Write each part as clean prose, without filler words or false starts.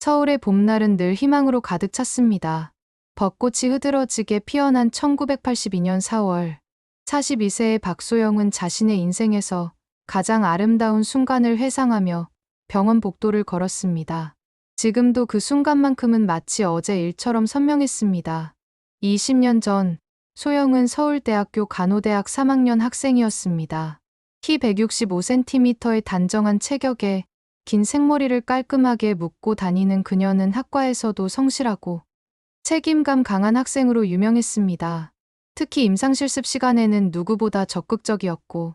서울의 봄날은 늘 희망으로 가득 찼습니다. 벚꽃이 흐드러지게 피어난 1982년 4월, 42세의 박소영은 자신의 인생에서 가장 아름다운 순간을 회상하며 병원 복도를 걸었습니다. 지금도 그 순간만큼은 마치 어제 일처럼 선명했습니다. 20년 전, 소영은 서울대학교 간호대학 3학년 학생이었습니다. 키 165cm의 단정한 체격에 긴 생머리를 깔끔하게 묶고 다니는 그녀는 학과에서도 성실하고 책임감 강한 학생으로 유명했습니다. 특히 임상실습 시간에는 누구보다 적극적이었고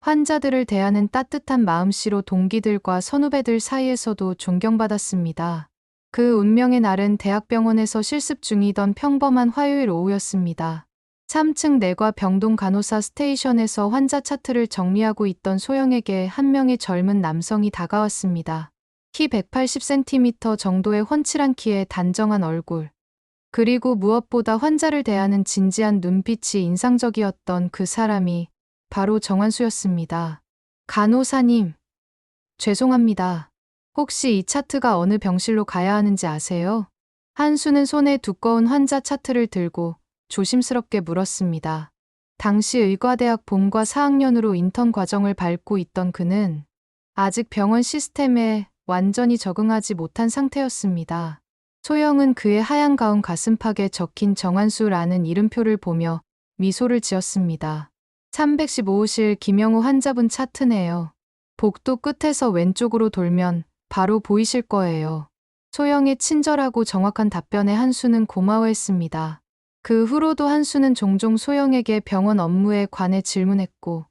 환자들을 대하는 따뜻한 마음씨로 동기들과 선후배들 사이에서도 존경받았습니다. 그 운명의 날은 대학병원에서 실습 중이던 평범한 화요일 오후였습니다. 3층 내과 병동 간호사 스테이션에서 환자 차트를 정리하고 있던 소영에게 한 명의 젊은 남성이 다가왔습니다. 키 180cm 정도의 훤칠한 키에 단정한 얼굴. 그리고 무엇보다 환자를 대하는 진지한 눈빛이 인상적이었던 그 사람이 바로 정환수였습니다. 간호사님, 죄송합니다. 혹시 이 차트가 어느 병실로 가야 하는지 아세요? 한수는 손에 두꺼운 환자 차트를 들고 조심스럽게 물었습니다. 당시 의과대학 본과 4학년으로 인턴 과정을 밟고 있던 그는 아직 병원 시스템에 완전히 적응하지 못한 상태였습니다. 소영은 그의 하얀 가운 가슴팍에 적힌 정환수라는 이름표를 보며 미소를 지었습니다. 315호실 김영우 환자분 차트네요. 복도 끝에서 왼쪽으로 돌면 바로 보이실 거예요. 소영의 친절하고 정확한 답변에 한수는 고마워했습니다. 그 후로도 한수는 종종 소영에게 병원 업무에 관해 질문했고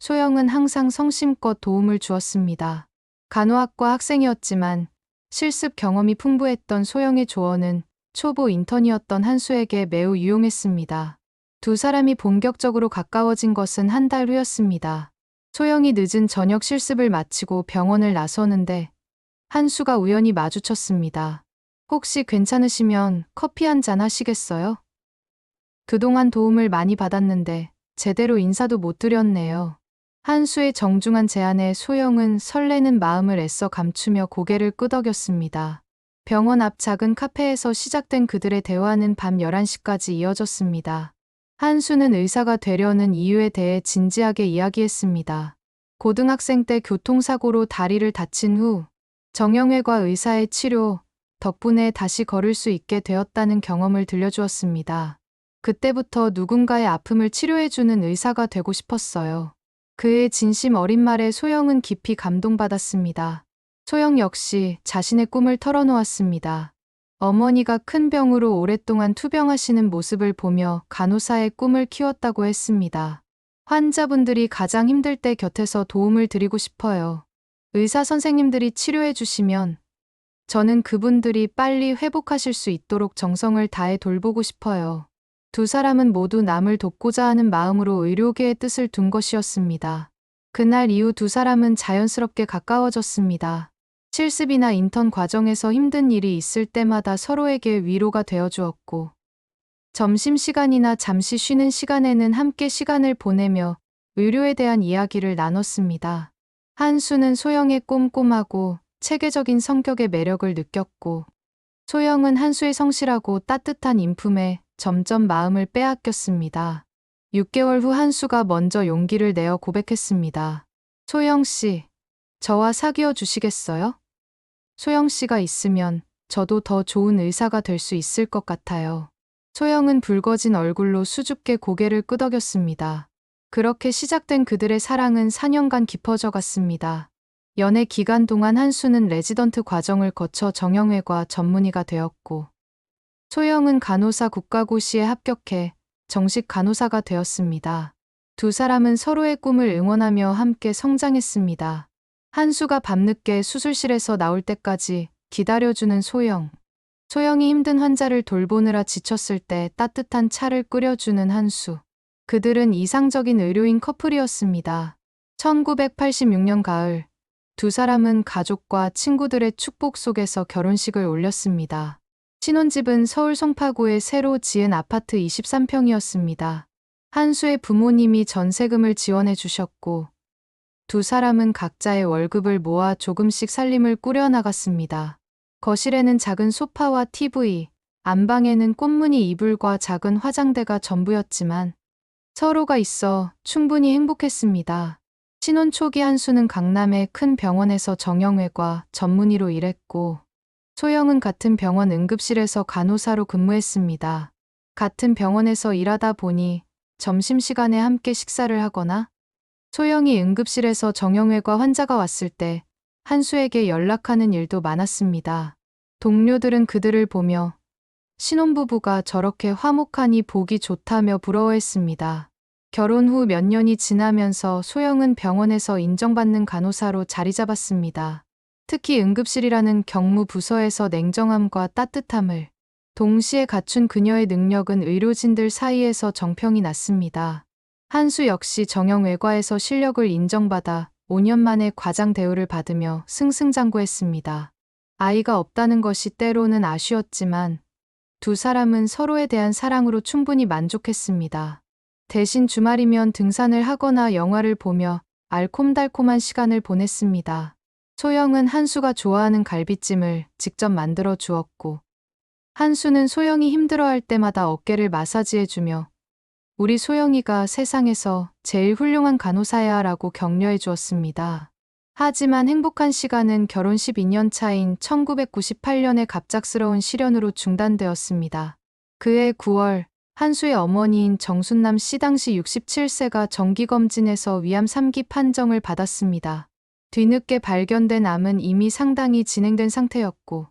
소영은 항상 성심껏 도움을 주었습니다. 간호학과 학생이었지만 실습 경험이 풍부했던 소영의 조언은 초보 인턴이었던 한수에게 매우 유용했습니다. 두 사람이 본격적으로 가까워진 것은 한 달 후였습니다. 소영이 늦은 저녁 실습을 마치고 병원을 나서는데 한수가 우연히 마주쳤습니다. 혹시 괜찮으시면 커피 한 잔 하시겠어요? 그동안 도움을 많이 받았는데 제대로 인사도 못 드렸네요. 한수의 정중한 제안에 소영은 설레는 마음을 애써 감추며 고개를 끄덕였습니다. 병원 앞 작은 카페에서 시작된 그들의 대화는 밤 11시까지 이어졌습니다. 한수는 의사가 되려는 이유에 대해 진지하게 이야기했습니다. 고등학생 때 교통사고로 다리를 다친 후 정형외과 의사의 치료 덕분에 다시 걸을 수 있게 되었다는 경험을 들려주었습니다. 그때부터 누군가의 아픔을 치료해주는 의사가 되고 싶었어요. 그의 진심 어린 말에 소영은 깊이 감동받았습니다. 소영 역시 자신의 꿈을 털어놓았습니다. 어머니가 큰 병으로 오랫동안 투병하시는 모습을 보며 간호사의 꿈을 키웠다고 했습니다. 환자분들이 가장 힘들 때 곁에서 도움을 드리고 싶어요. 의사 선생님들이 치료해 주시면 저는 그분들이 빨리 회복하실 수 있도록 정성을 다해 돌보고 싶어요. 두 사람은 모두 남을 돕고자 하는 마음으로 의료계의 뜻을 둔 것이었습니다. 그날 이후 두 사람은 자연스럽게 가까워졌습니다. 실습이나 인턴 과정에서 힘든 일이 있을 때마다 서로에게 위로가 되어 주었고, 점심시간이나 잠시 쉬는 시간에는 함께 시간을 보내며 의료에 대한 이야기를 나눴습니다. 한수는 소영의 꼼꼼하고 체계적인 성격의 매력을 느꼈고, 소영은 한수의 성실하고 따뜻한 인품에 점점 마음을 빼앗겼습니다. 6개월 후 한수가 먼저 용기를 내어 고백했습니다. 소영 씨, 저와 사귀어 주시겠어요? 소영 씨가 있으면 저도 더 좋은 의사가 될 수 있을 것 같아요. 소영은 붉어진 얼굴로 수줍게 고개를 끄덕였습니다. 그렇게 시작된 그들의 사랑은 4년간 깊어져 갔습니다. 연애 기간 동안 한수는 레지던트 과정을 거쳐 정형외과 전문의가 되었고, 소영은 간호사 국가고시에 합격해 정식 간호사가 되었습니다. 두 사람은 서로의 꿈을 응원하며 함께 성장했습니다. 한수가 밤늦게 수술실에서 나올 때까지 기다려주는 소영. 소영이 힘든 환자를 돌보느라 지쳤을 때 따뜻한 차를 끓여주는 한수. 그들은 이상적인 의료인 커플이었습니다. 1986년 가을, 두 사람은 가족과 친구들의 축복 속에서 결혼식을 올렸습니다. 신혼집은 서울 송파구에 새로 지은 아파트 23평이었습니다. 한수의 부모님이 전세금을 지원해 주셨고, 두 사람은 각자의 월급을 모아 조금씩 살림을 꾸려나갔습니다. 거실에는 작은 소파와 TV, 안방에는 꽃무늬 이불과 작은 화장대가 전부였지만 서로가 있어 충분히 행복했습니다. 신혼 초기 한수는 강남의 큰 병원에서 정형외과 전문의로 일했고 소영은 같은 병원 응급실에서 간호사로 근무했습니다. 같은 병원에서 일하다 보니 점심시간에 함께 식사를 하거나 소영이 응급실에서 정형외과 환자가 왔을 때 한수에게 연락하는 일도 많았습니다. 동료들은 그들을 보며 신혼부부가 저렇게 화목하니 보기 좋다며 부러워했습니다. 결혼 후 몇 년이 지나면서 소영은 병원에서 인정받는 간호사로 자리 잡았습니다. 특히 응급실이라는 경무 부서에서 냉정함과 따뜻함을 동시에 갖춘 그녀의 능력은 의료진들 사이에서 정평이 났습니다. 한수 역시 정형외과에서 실력을 인정받아 5년 만에 과장 대우를 받으며 승승장구했습니다. 아이가 없다는 것이 때로는 아쉬웠지만 두 사람은 서로에 대한 사랑으로 충분히 만족했습니다. 대신 주말이면 등산을 하거나 영화를 보며 알콩달콩한 시간을 보냈습니다. 소영은 한수가 좋아하는 갈비찜을 직접 만들어 주었고 한수는 소영이 힘들어할 때마다 어깨를 마사지해주며 우리 소영이가 세상에서 제일 훌륭한 간호사야 라고 격려해 주었습니다. 하지만 행복한 시간은 결혼 12년 차인 1998년에 갑작스러운 실연으로 중단되었습니다. 그해 9월 한수의 어머니인 정순남 씨 당시 67세가 정기검진에서 위암 3기 판정을 받았습니다. 뒤늦게 발견된 암은 이미 상당히 진행된 상태였고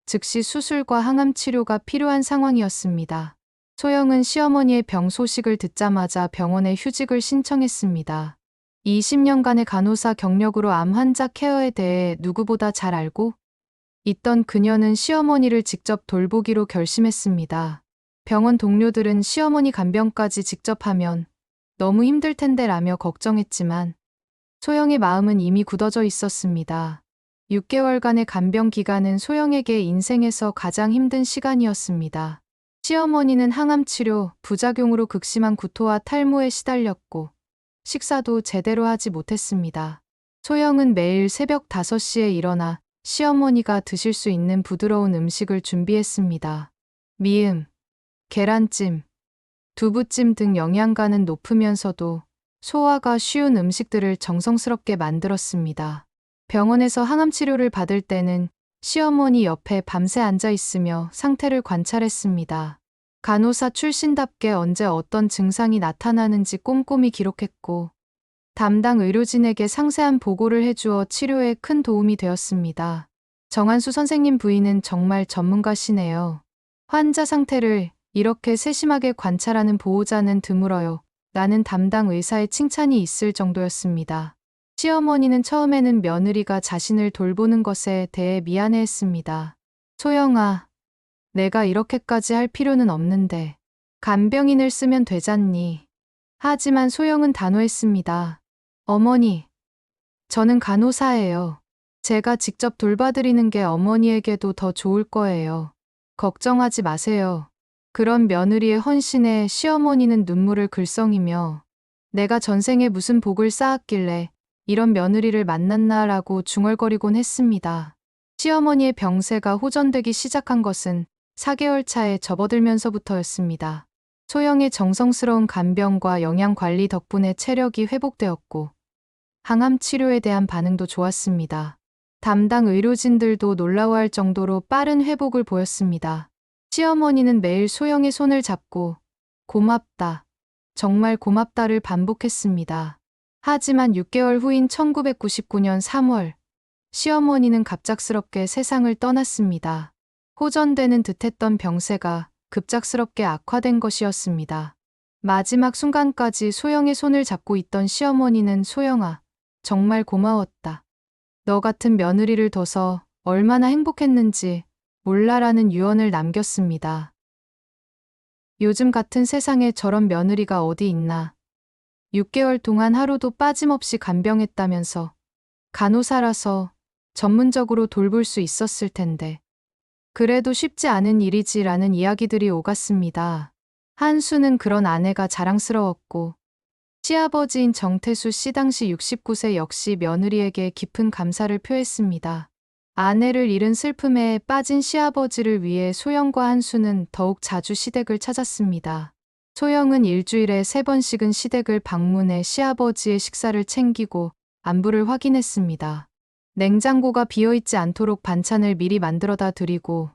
즉시 수술과 항암 치료가 필요한 상황이었습니다. 소영은 시어머니의 병 소식을 듣자마자 병원에 휴직을 신청했습니다. 20년간의 간호사 경력으로 암 환자 케어에 대해 누구보다 잘 알고 있던 그녀는 시어머니를 직접 돌보기로 결심했습니다. 병원 동료들은 시어머니 간병까지 직접 하면 너무 힘들 텐데 라며 걱정했지만 소영의 마음은 이미 굳어져 있었습니다. 6개월간의 간병 기간은 소영에게 인생에서 가장 힘든 시간이었습니다. 시어머니는 항암 치료, 부작용으로 극심한 구토와 탈모에 시달렸고 식사도 제대로 하지 못했습니다. 소영은 매일 새벽 5시에 일어나 시어머니가 드실 수 있는 부드러운 음식을 준비했습니다. 미음, 계란찜, 두부찜 등 영양가는 높으면서도 소화가 쉬운 음식들을 정성스럽게 만들었습니다. 병원에서 항암 치료를 받을 때는 시어머니 옆에 밤새 앉아 있으며 상태를 관찰했습니다. 간호사 출신답게 언제 어떤 증상이 나타나는지 꼼꼼히 기록했고 담당 의료진에게 상세한 보고를 해주어 치료에 큰 도움이 되었습니다. 정한수 선생님 부인은 정말 전문가시네요. 환자 상태를 이렇게 세심하게 관찰하는 보호자는 드물어요. 라는 담당 의사의 칭찬이 있을 정도였습니다. 시어머니는 처음에는 며느리가 자신을 돌보는 것에 대해 미안해했습니다. 소영아, 내가 이렇게까지 할 필요는 없는데 간병인을 쓰면 되잖니. 하지만 소영은 단호했습니다. 어머니, 저는 간호사예요. 제가 직접 돌봐드리는 게 어머니에게도 더 좋을 거예요. 걱정하지 마세요. 그런 며느리의 헌신에 시어머니는 눈물을 글썽이며 내가 전생에 무슨 복을 쌓았길래 이런 며느리를 만났나라고 중얼거리곤 했습니다. 시어머니의 병세가 호전되기 시작한 것은 4개월 차에 접어들면서부터였습니다. 소영의 정성스러운 간병과 영양관리 덕분에 체력이 회복되었고 항암 치료에 대한 반응도 좋았습니다. 담당 의료진들도 놀라워할 정도로 빠른 회복을 보였습니다. 시어머니는 매일 소영의 손을 잡고 고맙다, 정말 고맙다를 반복했습니다. 하지만 6개월 후인 1999년 3월, 시어머니는 갑작스럽게 세상을 떠났습니다. 호전되는 듯했던 병세가 급작스럽게 악화된 것이었습니다. 마지막 순간까지 소영의 손을 잡고 있던 시어머니는 소영아, 정말 고마웠다. 너 같은 며느리를 둬서 얼마나 행복했는지 몰라라는 유언을 남겼습니다. 요즘 같은 세상에 저런 며느리가 어디 있나. 6개월 동안 하루도 빠짐없이 간병했다면서 간호사라서 전문적으로 돌볼 수 있었을 텐데. 그래도 쉽지 않은 일이지라는 이야기들이 오갔습니다. 한수는 그런 아내가 자랑스러웠고 시아버지인 정태수 씨 당시 69세 역시 며느리에게 깊은 감사를 표했습니다. 아내를 잃은 슬픔에 빠진 시아버지를 위해 소영과 한수는 더욱 자주 시댁을 찾았습니다. 소영은 일주일에 3번씩은 시댁을 방문해 시아버지의 식사를 챙기고 안부를 확인했습니다. 냉장고가 비어있지 않도록 반찬을 미리 만들어다 드리고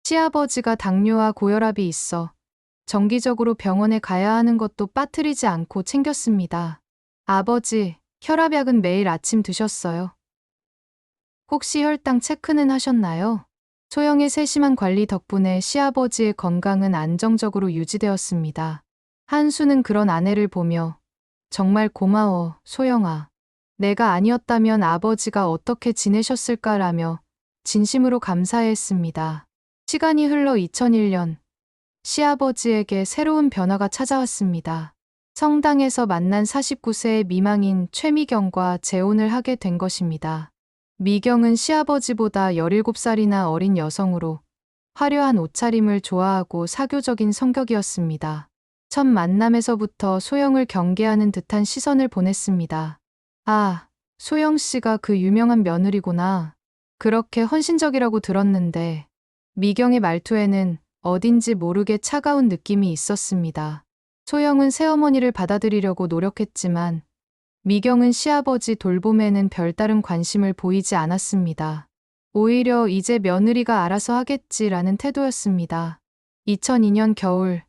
시아버지가 당뇨와 고혈압이 있어 정기적으로 병원에 가야 하는 것도 빠뜨리지 않고 챙겼습니다. 아버지, 혈압약은 매일 아침 드셨어요? 혹시 혈당 체크는 하셨나요? 소영의 세심한 관리 덕분에 시아버지의 건강은 안정적으로 유지되었습니다. 한수는 그런 아내를 보며 정말 고마워, 소영아. 내가 아니었다면 아버지가 어떻게 지내셨을까라며 진심으로 감사했습니다. 시간이 흘러 2001년, 시아버지에게 새로운 변화가 찾아왔습니다. 성당에서 만난 49세의 미망인 최미경과 재혼을 하게 된 것입니다. 미경은 시아버지보다 17살이나 어린 여성으로 화려한 옷차림을 좋아하고 사교적인 성격이었습니다. 첫 만남에서부터 소영을 경계하는 듯한 시선을 보냈습니다. 아, 소영 씨가 그 유명한 며느리구나. 그렇게 헌신적이라고 들었는데 미경의 말투에는 어딘지 모르게 차가운 느낌이 있었습니다. 소영은 새어머니를 받아들이려고 노력했지만 미경은 시아버지 돌봄에는 별다른 관심을 보이지 않았습니다. 오히려 이제 며느리가 알아서 하겠지라는 태도였습니다. 2002년 겨울,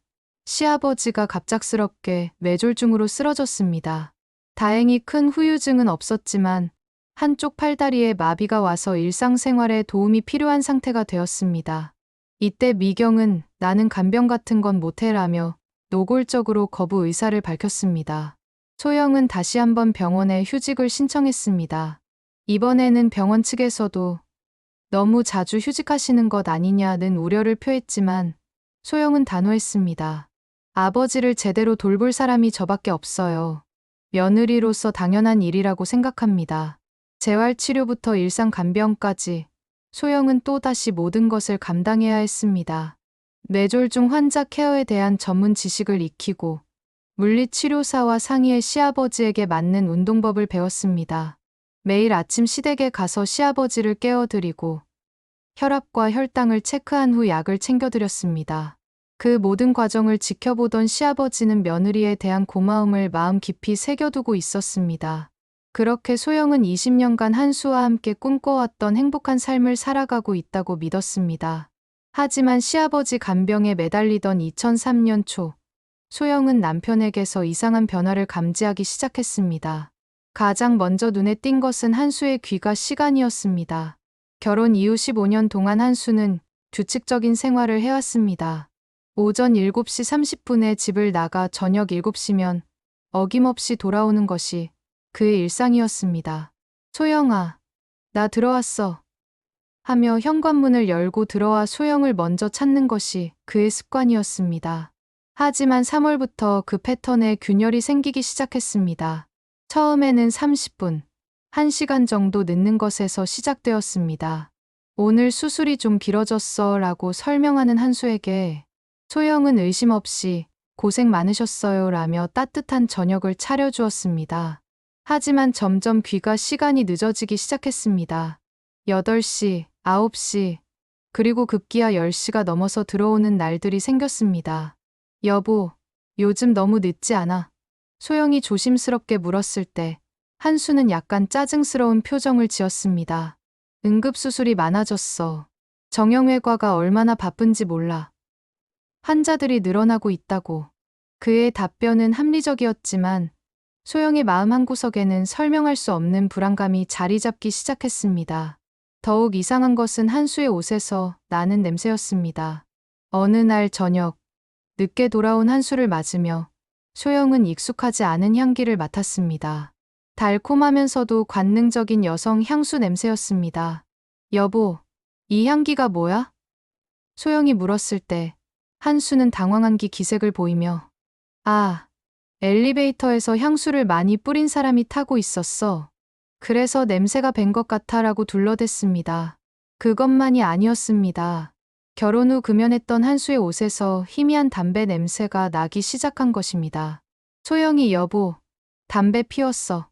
시아버지가 갑작스럽게 뇌졸중으로 쓰러졌습니다. 다행히 큰 후유증은 없었지만 한쪽 팔다리에 마비가 와서 일상생활에 도움이 필요한 상태가 되었습니다. 이때 미경은 나는 간병 같은 건 못해라며 노골적으로 거부 의사를 밝혔습니다. 소영은 다시 한번 병원에 휴직을 신청했습니다. 이번에는 병원 측에서도 너무 자주 휴직하시는 것 아니냐는 우려를 표했지만 소영은 단호했습니다. 아버지를 제대로 돌볼 사람이 저밖에 없어요. 며느리로서 당연한 일이라고 생각합니다. 재활치료부터 일상 간병까지 소영은 또다시 모든 것을 감당해야 했습니다. 뇌졸중 환자 케어에 대한 전문 지식을 익히고 물리치료사와 상의해 시아버지에게 맞는 운동법을 배웠습니다. 매일 아침 시댁에 가서 시아버지를 깨워드리고 혈압과 혈당을 체크한 후 약을 챙겨드렸습니다. 그 모든 과정을 지켜보던 시아버지는 며느리에 대한 고마움을 마음 깊이 새겨두고 있었습니다. 그렇게 소영은 20년간 한수와 함께 꿈꿔왔던 행복한 삶을 살아가고 있다고 믿었습니다. 하지만 시아버지 간병에 매달리던 2003년 초, 소영은 남편에게서 이상한 변화를 감지하기 시작했습니다. 가장 먼저 눈에 띈 것은 한수의 귀가 시간이었습니다. 결혼 이후 15년 동안 한수는 규칙적인 생활을 해왔습니다. 오전 7시 30분에 집을 나가 저녁 7시면 어김없이 돌아오는 것이 그의 일상이었습니다. 소영아, 나 들어왔어. 하며 현관문을 열고 들어와 소영을 먼저 찾는 것이 그의 습관이었습니다. 하지만 3월부터 그 패턴에 균열이 생기기 시작했습니다. 처음에는 30분, 1시간 정도 늦는 것에서 시작되었습니다. 오늘 수술이 좀 길어졌어 라고 설명하는 한수에게 소영은 의심 없이 고생 많으셨어요 라며 따뜻한 저녁을 차려주었습니다. 하지만 점점 귀가 시간이 늦어지기 시작했습니다. 8시, 9시, 그리고 급기야 10시가 넘어서 들어오는 날들이 생겼습니다. 여보, 요즘 너무 늦지 않아? 소영이 조심스럽게 물었을 때 한수는 약간 짜증스러운 표정을 지었습니다. 응급수술이 많아졌어. 정형외과가 얼마나 바쁜지 몰라. 환자들이 늘어나고 있다고. 그의 답변은 합리적이었지만 소영의 마음 한구석에는 설명할 수 없는 불안감이 자리 잡기 시작했습니다. 더욱 이상한 것은 한수의 옷에서 나는 냄새였습니다. 어느 날 저녁, 늦게 돌아온 한수를 맞으며 소영은 익숙하지 않은 향기를 맡았습니다. 달콤하면서도 관능적인 여성 향수 냄새였습니다. 여보, 이 향기가 뭐야? 소영이 물었을 때 한수는 당황한 기색을 보이며 아, 엘리베이터에서 향수를 많이 뿌린 사람이 타고 있었어. 그래서 냄새가 밴 것 같아라고 둘러댔습니다. 그것만이 아니었습니다. 결혼 후 금연했던 한수의 옷에서 희미한 담배 냄새가 나기 시작한 것입니다. 소영이 여보, 담배 피웠어.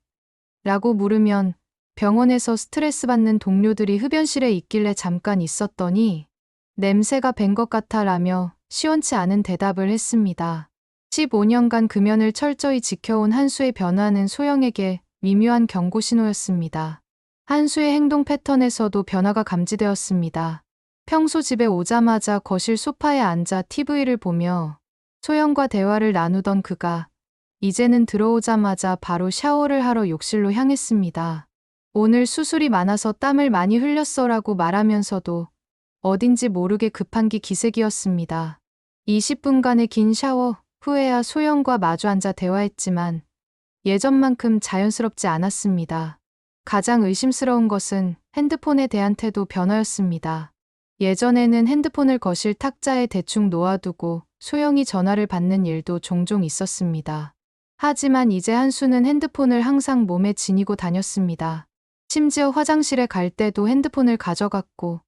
라고 물으면 병원에서 스트레스 받는 동료들이 흡연실에 있길래 잠깐 있었더니 냄새가 밴 것 같아 라며 시원치 않은 대답을 했습니다. 15년간 금연을 철저히 지켜온 한수의 변화는 소영에게 미묘한 경고 신호였습니다. 한수의 행동 패턴에서도 변화가 감지되었습니다. 평소 집에 오자마자 거실 소파에 앉아 TV를 보며 소영과 대화를 나누던 그가 이제는 들어오자마자 바로 샤워를 하러 욕실로 향했습니다. 오늘 수술이 많아서 땀을 많이 흘렸어라고 말하면서도 어딘지 모르게 급한 게 기색이었습니다. 20분간의 긴 샤워 후에야 소영과 마주 앉아 대화했지만 예전만큼 자연스럽지 않았습니다. 가장 의심스러운 것은 핸드폰에 대한 태도 변화였습니다. 예전에는 핸드폰을 거실 탁자에 대충 놓아두고 소영이 전화를 받는 일도 종종 있었습니다. 하지만 이제 한수는 핸드폰을 항상 몸에 지니고 다녔습니다. 심지어 화장실에 갈 때도 핸드폰을 가져갔고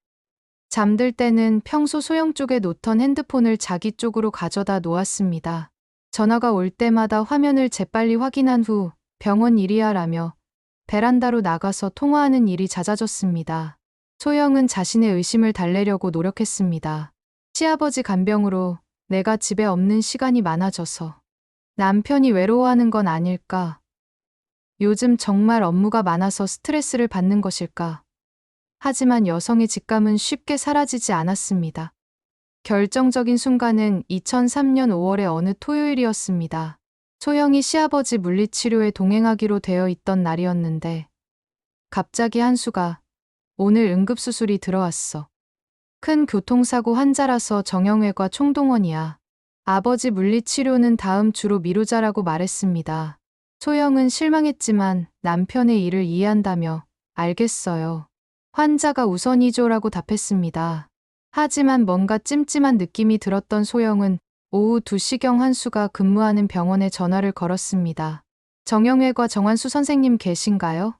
잠들 때는 평소 소영 쪽에 놓던 핸드폰을 자기 쪽으로 가져다 놓았습니다. 전화가 올 때마다 화면을 재빨리 확인한 후 병원 일이야 라며 베란다로 나가서 통화하는 일이 잦아졌습니다. 소영은 자신의 의심을 달래려고 노력했습니다. 시아버지 간병으로 내가 집에 없는 시간이 많아져서 남편이 외로워하는 건 아닐까? 요즘 정말 업무가 많아서 스트레스를 받는 것일까? 하지만 여성의 직감은 쉽게 사라지지 않았습니다. 결정적인 순간은 2003년 5월의 어느 토요일이었습니다. 소영이 시아버지 물리치료에 동행하기로 되어 있던 날이었는데 갑자기 한수가 오늘 응급수술이 들어왔어. 큰 교통사고 환자라서 정형외과 총동원이야. 아버지 물리치료는 다음 주로 미루자라고 말했습니다. 소영은 실망했지만 남편의 일을 이해한다며 알겠어요. 환자가 우선이죠라고 답했습니다. 하지만 뭔가 찜찜한 느낌이 들었던 소영은 오후 2시경 한수가 근무하는 병원에 전화를 걸었습니다. 정형외과 정한수 선생님 계신가요?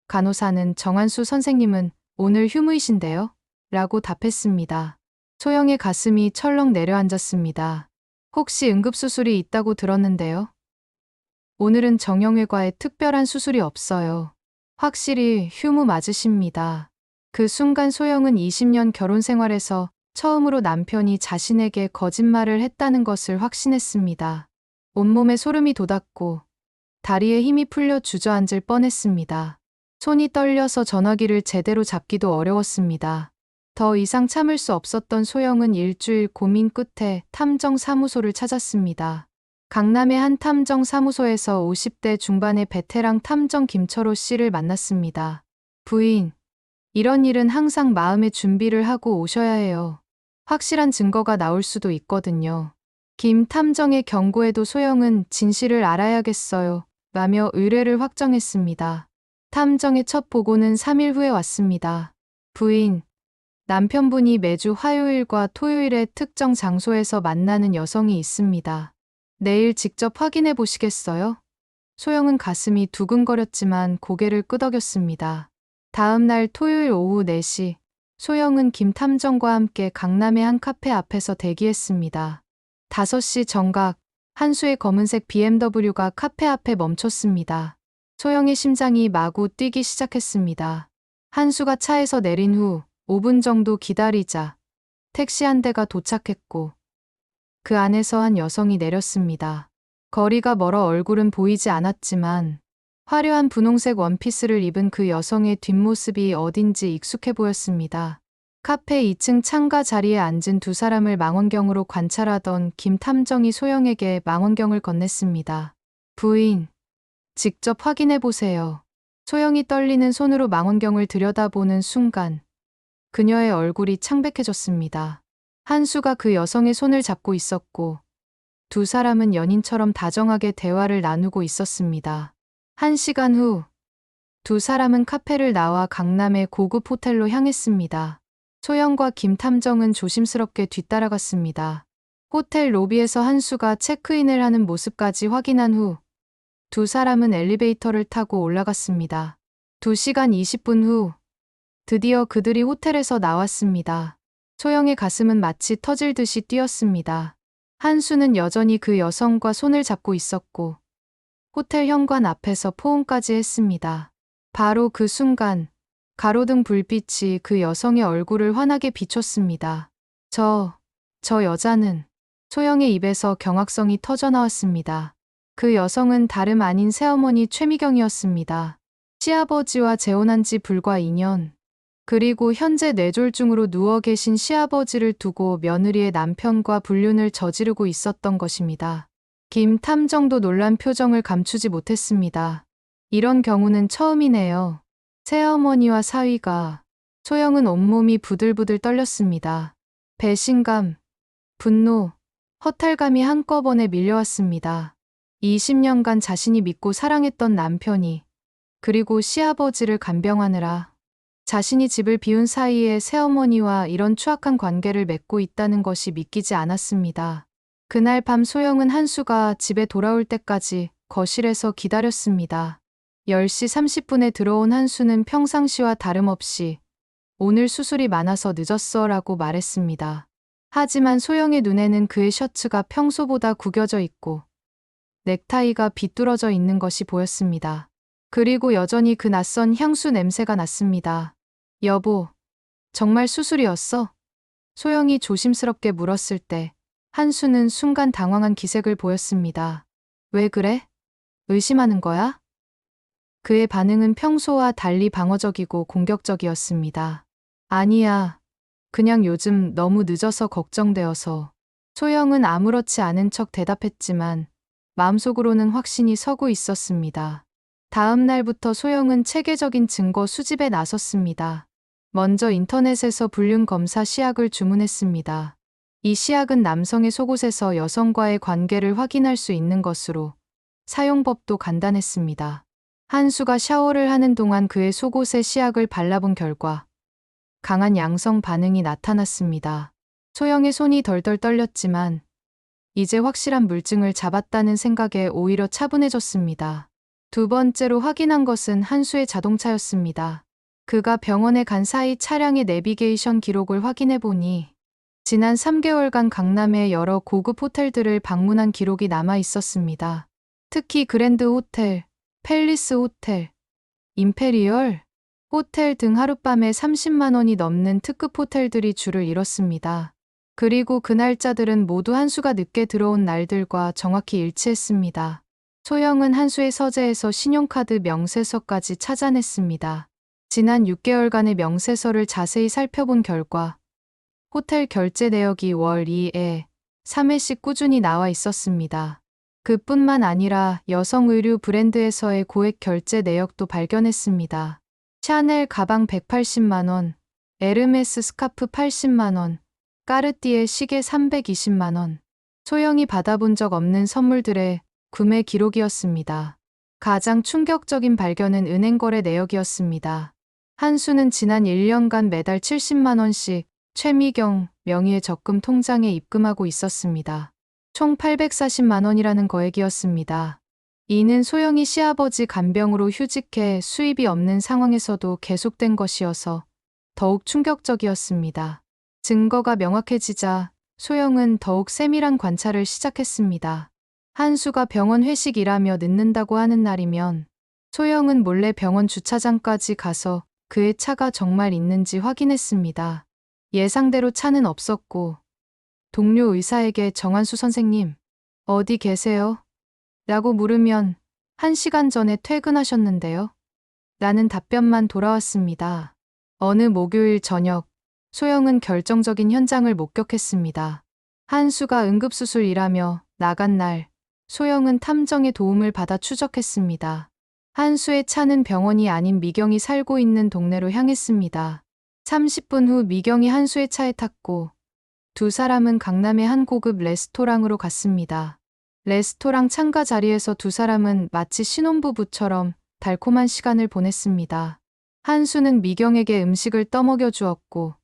간호사는 정한수 선생님은 오늘 휴무이신데요? 라고 답했습니다. 소영의 가슴이 철렁 내려앉았습니다. 혹시 응급수술이 있다고 들었는데요? 오늘은 정형외과에 특별한 수술이 없어요. 확실히 휴무 맞으십니다. 그 순간 소영은 20년 결혼 생활에서 처음으로 남편이 자신에게 거짓말을 했다는 것을 확신했습니다. 온몸에 소름이 돋았고 다리에 힘이 풀려 주저앉을 뻔했습니다. 손이 떨려서 전화기를 제대로 잡기도 어려웠습니다. 더 이상 참을 수 없었던 소영은 일주일 고민 끝에 탐정사무소를 찾았습니다. 강남의 한 탐정사무소에서 50대 중반의 베테랑 탐정 김철호 씨를 만났습니다. 부인, 이런 일은 항상 마음의 준비를 하고 오셔야 해요. 확실한 증거가 나올 수도 있거든요. 김 탐정의 경고에도 소영은 진실을 알아야겠어요. 라며 의뢰를 확정했습니다. 탐정의 첫 보고는 3일 후에 왔습니다. 부인, 남편분이 매주 화요일과 토요일에 특정 장소에서 만나는 여성이 있습니다. 내일 직접 확인해 보시겠어요? 소영은 가슴이 두근거렸지만 고개를 끄덕였습니다. 다음 날 토요일 오후 4시, 소영은 김 탐정과 함께 강남의 한 카페 앞에서 대기했습니다. 5시 정각, 한수의 검은색 BMW가 카페 앞에 멈췄습니다. 소영의 심장이 마구 뛰기 시작했습니다. 한수가 차에서 내린 후 5분 정도 기다리자 택시 한 대가 도착했고 그 안에서 한 여성이 내렸습니다. 거리가 멀어 얼굴은 보이지 않았지만 화려한 분홍색 원피스를 입은 그 여성의 뒷모습이 어딘지 익숙해 보였습니다. 카페 2층 창가 자리에 앉은 두 사람을 망원경으로 관찰하던 김 탐정이 소영에게 망원경을 건넸습니다. 부인, 직접 확인해 보세요. 소영이 떨리는 손으로 망원경을 들여다보는 순간 그녀의 얼굴이 창백해졌습니다. 한수가 그 여성의 손을 잡고 있었고 두 사람은 연인처럼 다정하게 대화를 나누고 있었습니다. 1시간 후, 두 사람은 카페를 나와 강남의 고급 호텔로 향했습니다. 소영과 김 탐정은 조심스럽게 뒤따라갔습니다. 호텔 로비에서 한수가 체크인을 하는 모습까지 확인한 후, 두 사람은 엘리베이터를 타고 올라갔습니다. 2시간 20분 후, 드디어 그들이 호텔에서 나왔습니다. 소영의 가슴은 마치 터질 듯이 뛰었습니다. 한수는 여전히 그 여성과 손을 잡고 있었고 호텔 현관 앞에서 포옹까지 했습니다. 바로 그 순간 가로등 불빛이 그 여성의 얼굴을 환하게 비췄습니다. 저 여자는 소영의 입에서 경악성이 터져나왔습니다. 그 여성은 다름 아닌 새어머니 최미경이었습니다. 시아버지와 재혼한 지 불과 2년, 그리고 현재 뇌졸중으로 누워 계신 시아버지를 두고 며느리의 남편과 불륜을 저지르고 있었던 것입니다. 김 탐정도 놀란 표정을 감추지 못했습니다. 이런 경우는 처음이네요. 새어머니와 사위가. 소영은 온몸이 부들부들 떨렸습니다. 배신감, 분노, 허탈감이 한꺼번에 밀려왔습니다. 20년간 자신이 믿고 사랑했던 남편이, 그리고 시아버지를 간병하느라 자신이 집을 비운 사이에 새어머니와 이런 추악한 관계를 맺고 있다는 것이 믿기지 않았습니다. 그날 밤 소영은 한수가 집에 돌아올 때까지 거실에서 기다렸습니다. 10시 30분에 들어온 한수는 평상시와 다름없이 오늘 수술이 많아서 늦었어 라고 말했습니다. 하지만 소영의 눈에는 그의 셔츠가 평소보다 구겨져 있고 넥타이가 비뚤어져 있는 것이 보였습니다. 그리고 여전히 그 낯선 향수 냄새가 났습니다. 여보, 정말 수술이었어? 소영이 조심스럽게 물었을 때 한수는 순간 당황한 기색을 보였습니다. 왜 그래? 의심하는 거야? 그의 반응은 평소와 달리 방어적이고 공격적이었습니다. 아니야. 그냥 요즘 너무 늦어서 걱정되어서. 소영은 아무렇지 않은 척 대답했지만 마음속으로는 확신이 서고 있었습니다. 다음 날부터 소영은 체계적인 증거 수집에 나섰습니다. 먼저 인터넷에서 불륜 검사 시약을 주문했습니다. 이 시약은 남성의 속옷에서 여성과의 관계를 확인할 수 있는 것으로 사용법도 간단했습니다. 한수가 샤워를 하는 동안 그의 속옷에 시약을 발라본 결과 강한 양성 반응이 나타났습니다. 소영의 손이 덜덜 떨렸지만 이제 확실한 물증을 잡았다는 생각에 오히려 차분해졌습니다. 두 번째로 확인한 것은 한수의 자동차였습니다. 그가 병원에 간 사이 차량의 내비게이션 기록을 확인해 보니 지난 3개월간 강남의 여러 고급 호텔들을 방문한 기록이 남아 있었습니다. 특히 그랜드 호텔, 팰리스 호텔, 임페리얼 호텔 등 하룻밤에 30만 원이 넘는 특급 호텔들이 줄을 이뤘습니다. 그리고 그 날짜들은 모두 한수가 늦게 들어온 날들과 정확히 일치했습니다. 소영은 한수의 서재에서 신용카드 명세서까지 찾아냈습니다. 지난 6개월간의 명세서를 자세히 살펴본 결과 호텔 결제 내역이 월 2회, 3회씩 꾸준히 나와 있었습니다. 그뿐만 아니라 여성 의류 브랜드에서의 고액 결제 내역도 발견했습니다. 샤넬 가방 180만 원, 에르메스 스카프 80만 원, 까르띠에 시계 320만 원. 소영이 받아본 적 없는 선물들의 구매 기록이었습니다. 가장 충격적인 발견은 은행 거래 내역이었습니다. 한수는 지난 1년간 매달 70만 원씩 최미경 명의의 적금 통장에 입금하고 있었습니다. 총 840만 원이라는 거액이었습니다. 이는 소영이 시아버지 간병으로 휴직해 수입이 없는 상황에서도 계속된 것이어서 더욱 충격적이었습니다. 증거가 명확해지자 소영은 더욱 세밀한 관찰을 시작했습니다. 한수가 병원 회식 일하며 늦는다고 하는 날이면 소영은 몰래 병원 주차장까지 가서 그의 차가 정말 있는지 확인했습니다. 예상대로 차는 없었고 동료 의사에게 정한수 선생님, 어디 계세요? 라고 물으면 1시간 전에 퇴근하셨는데요. 라는 답변만 돌아왔습니다. 어느 목요일 저녁, 소영은 결정적인 현장을 목격했습니다. 한수가 응급수술 일하며 나간 날, 소영은 탐정의 도움을 받아 추적했습니다. 한수의 차는 병원이 아닌 미경이 살고 있는 동네로 향했습니다. 30분 후 미경이 한수의 차에 탔고 두 사람은 강남의 한 고급 레스토랑으로 갔습니다. 레스토랑 창가 자리에서 두 사람은 마치 신혼부부처럼 달콤한 시간을 보냈습니다. 한수는 미경에게 음식을 떠먹여 주었고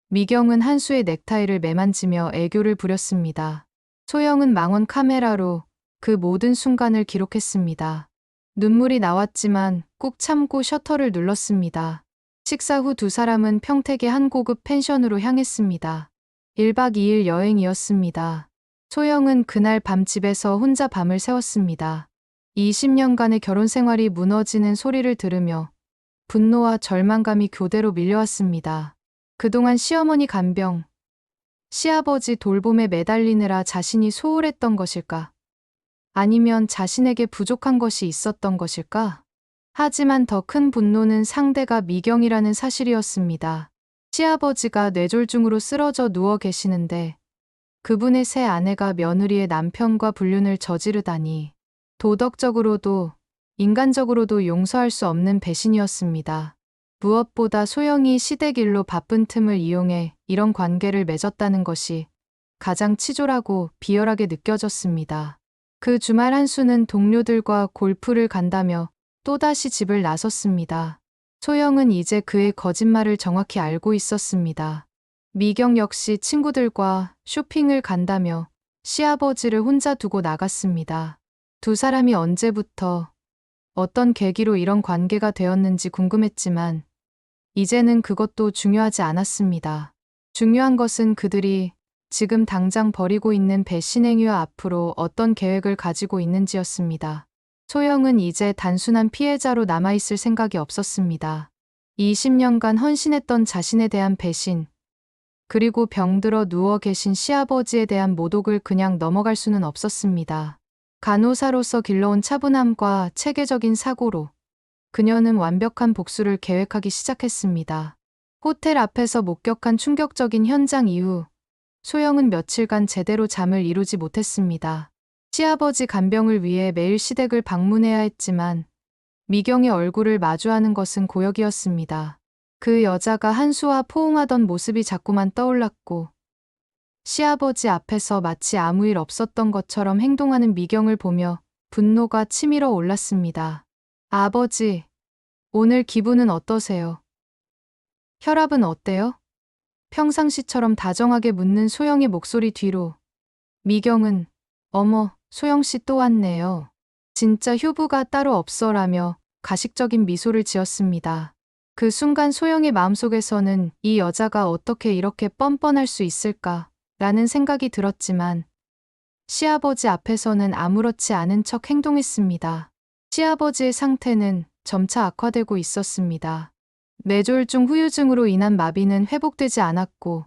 미경은 한수의 넥타이를 매만지며 애교를 부렸습니다. 소영은 망원 카메라로 그 모든 순간을 기록했습니다. 눈물이 나왔지만 꾹 참고 셔터를 눌렀습니다. 식사 후 두 사람은 평택의 한 고급 펜션으로 향했습니다. 1박 2일 여행이었습니다. 소영은 그날 밤 집에서 혼자 밤을 새웠습니다. 20년간의 결혼 생활이 무너지는 소리를 들으며 분노와 절망감이 교대로 밀려왔습니다. 그동안 시어머니 간병, 시아버지 돌봄에 매달리느라 자신이 소홀했던 것일까? 아니면 자신에게 부족한 것이 있었던 것일까? 하지만 더 큰 분노는 상대가 미경이라는 사실이었습니다. 시아버지가 뇌졸중으로 쓰러져 누워 계시는데 그분의 새 아내가 며느리의 남편과 불륜을 저지르다니 도덕적으로도 인간적으로도 용서할 수 없는 배신이었습니다. 무엇보다 소영이 시댁 일로 바쁜 틈을 이용해 이런 관계를 맺었다는 것이 가장 치졸하고 비열하게 느껴졌습니다. 그 주말 한수는 동료들과 골프를 간다며 또다시 집을 나섰습니다. 소영은 이제 그의 거짓말을 정확히 알고 있었습니다. 미경 역시 친구들과 쇼핑을 간다며 시아버지를 혼자 두고 나갔습니다. 두 사람이 언제부터 어떤 계기로 이런 관계가 되었는지 궁금했지만 이제는 그것도 중요하지 않았습니다. 중요한 것은 그들이 지금 당장 벌이고 있는 배신 행위와 앞으로 어떤 계획을 가지고 있는지였습니다. 소영은 이제 단순한 피해자로 남아있을 생각이 없었습니다. 20년간 헌신했던 자신에 대한 배신, 그리고 병들어 누워 계신 시아버지에 대한 모독을 그냥 넘어갈 수는 없었습니다. 간호사로서 길러온 차분함과 체계적인 사고로 그녀는 완벽한 복수를 계획하기 시작했습니다. 호텔 앞에서 목격한 충격적인 현장 이후 소영은 며칠간 제대로 잠을 이루지 못했습니다. 시아버지 간병을 위해 매일 시댁을 방문해야 했지만 미경의 얼굴을 마주하는 것은 고역이었습니다. 그 여자가 한수와 포옹하던 모습이 자꾸만 떠올랐고 시아버지 앞에서 마치 아무 일 없었던 것처럼 행동하는 미경을 보며 분노가 치밀어 올랐습니다. 아버지, 오늘 기분은 어떠세요? 혈압은 어때요? 평상시처럼 다정하게 묻는 소영의 목소리 뒤로 미경은 어머, 소영씨 또 왔네요. 진짜 효부가 따로 없어라며 가식적인 미소를 지었습니다. 그 순간 소영의 마음속에서는 이 여자가 어떻게 이렇게 뻔뻔할 수 있을까 라는 생각이 들었지만 시아버지 앞에서는 아무렇지 않은 척 행동했습니다. 시아버지의 상태는 점차 악화되고 있었습니다. 뇌졸중 후유증으로 인한 마비는 회복되지 않았고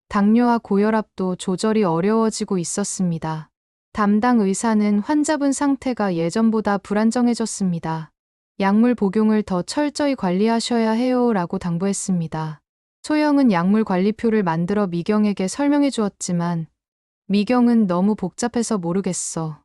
당뇨와 고혈압도 조절이 어려워지고 있었습니다. 담당 의사는 환자분 상태가 예전보다 불안정해졌습니다. 약물 복용을 더 철저히 관리하셔야 해요 라고 당부했습니다. 소영은 약물 관리표를 만들어 미경에게 설명해 주었지만 미경은 너무 복잡해서 모르겠어.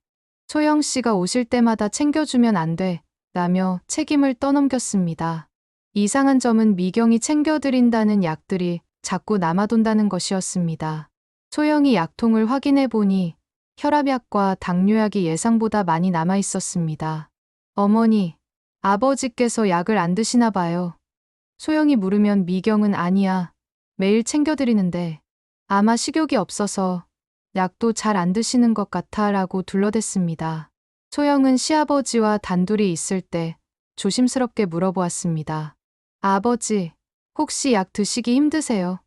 소영 씨가 오실 때마다 챙겨주면 안 돼 라며 책임을 떠넘겼습니다. 이상한 점은 미경이 챙겨드린다는 약들이 자꾸 남아돈다는 것이었습니다. 소영이 약통을 확인해 보니 혈압약과 당뇨약이 예상보다 많이 남아 있었습니다. 어머니, 아버지께서 약을 안 드시나 봐요. 소영이 물으면 미경은 아니야. 매일 챙겨드리는데 아마 식욕이 없어서 약도 잘 안 드시는 것 같아 라고 둘러댔습니다. 소영은 시아버지와 단둘이 있을 때 조심스럽게 물어보았습니다. 아버지, 혹시 약 드시기 힘드세요?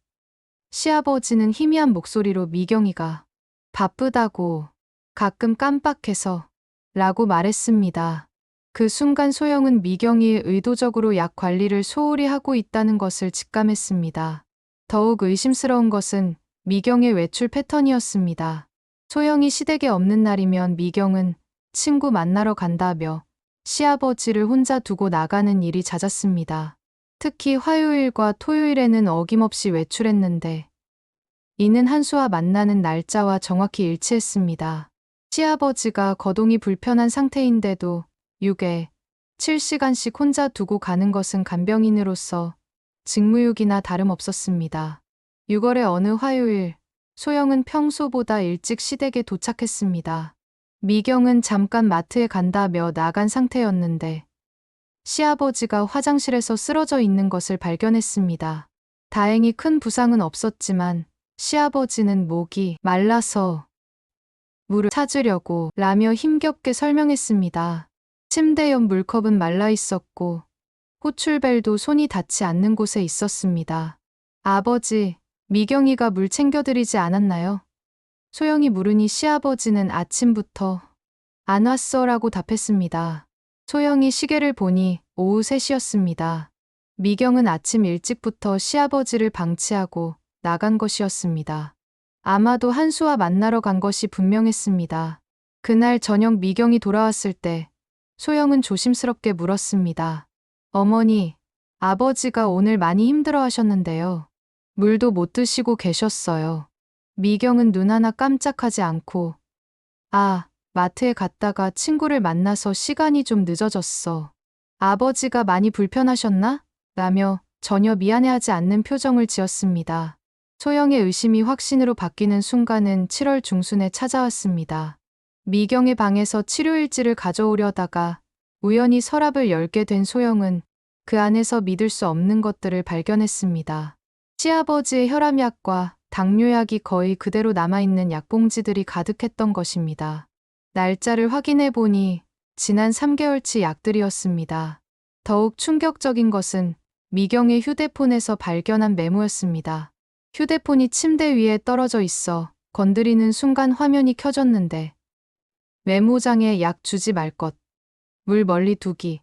시아버지는 희미한 목소리로 미경이가 바쁘다고 가끔 깜빡해서 라고 말했습니다. 그 순간 소영은 미경이 의도적으로 약 관리를 소홀히 하고 있다는 것을 직감했습니다. 더욱 의심스러운 것은 미경의 외출 패턴이었습니다. 소영이 시댁에 없는 날이면 미경은 친구 만나러 간다며 시아버지를 혼자 두고 나가는 일이 잦았습니다. 특히 화요일과 토요일에는 어김없이 외출했는데 이는 한수와 만나는 날짜와 정확히 일치했습니다. 시아버지가 거동이 불편한 상태인데도 6에 7시간씩 혼자 두고 가는 것은 간병인으로서 직무유기나 다름없었습니다. 6월의 어느 화요일, 소영은 평소보다 일찍 시댁에 도착했습니다. 미경은 잠깐 마트에 간다며 나간 상태였는데 시아버지가 화장실에서 쓰러져 있는 것을 발견했습니다. 다행히 큰 부상은 없었지만 시아버지는 목이 말라서 물을 찾으려고 라며 힘겹게 설명했습니다. 침대 옆 물컵은 말라 있었고 호출벨도 손이 닿지 않는 곳에 있었습니다. 아버지, 미경이가 물 챙겨드리지 않았나요? 소영이 물으니 시아버지는 아침부터 안 왔어 라고 답했습니다. 소영이 시계를 보니 오후 3시였습니다. 미경은 아침 일찍부터 시아버지를 방치하고 나간 것이었습니다. 아마도 한수와 만나러 간 것이 분명했습니다. 그날 저녁 미경이 돌아왔을 때 소영은 조심스럽게 물었습니다. 어머니, 아버지가 오늘 많이 힘들어 하셨는데요. 물도 못 드시고 계셨어요. 미경은 눈 하나 깜짝하지 않고 마트에 갔다가 친구를 만나서 시간이 좀 늦어졌어. 아버지가 많이 불편하셨나? 라며 전혀 미안해하지 않는 표정을 지었습니다. 소영의 의심이 확신으로 바뀌는 순간은 7월 중순에 찾아왔습니다. 미경의 방에서 치료일지를 가져오려다가 우연히 서랍을 열게 된 소영은 그 안에서 믿을 수 없는 것들을 발견했습니다. 시아버지의 혈압약과 당뇨약이 거의 그대로 남아있는 약봉지들이 가득했던 것입니다. 날짜를 확인해 보니 지난 3개월치 약들이었습니다. 더욱 충격적인 것은 미경의 휴대폰에서 발견한 메모였습니다. 휴대폰이 침대 위에 떨어져 있어 건드리는 순간 화면이 켜졌는데 메모장에 약 주지 말 것, 물 멀리 두기,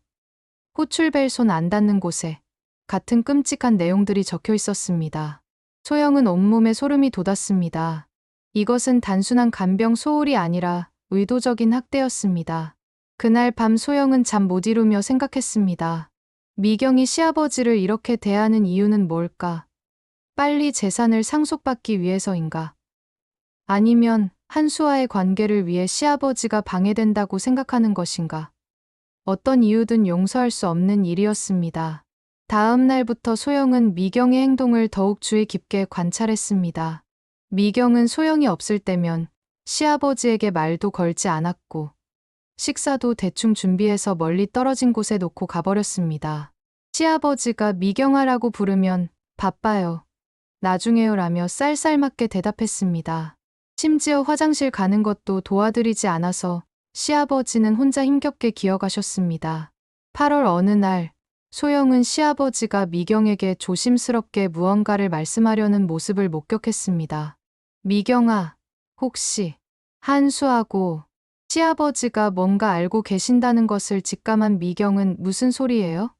호출벨 손 안 닿는 곳에 같은 끔찍한 내용들이 적혀 있었습니다. 소영은 온몸에 소름이 돋았습니다. 이것은 단순한 간병 소홀이 아니라 의도적인 학대였습니다. 그날 밤 소영은 잠 못 이루며 생각했습니다. 미경이 시아버지를 이렇게 대하는 이유는 뭘까? 빨리 재산을 상속받기 위해서인가? 아니면 한수와의 관계를 위해 시아버지가 방해된다고 생각하는 것인가? 어떤 이유든 용서할 수 없는 일이었습니다. 다음 날부터 소영은 미경의 행동을 더욱 주의 깊게 관찰했습니다. 미경은 소영이 없을 때면 시아버지에게 말도 걸지 않았고 식사도 대충 준비해서 멀리 떨어진 곳에 놓고 가버렸습니다. 시아버지가 미경아라고 부르면 바빠요. 나중에요 라며 쌀쌀맞게 대답했습니다. 심지어 화장실 가는 것도 도와드리지 않아서 시아버지는 혼자 힘겹게 기어가셨습니다. 8월 어느 날 소영은 시아버지가 미경에게 조심스럽게 무언가를 말씀하려는 모습을 목격했습니다. 미경아, 혹시 한수하고 시아버지가 뭔가 알고 계신다는 것을 직감한 미경은 무슨 소리예요?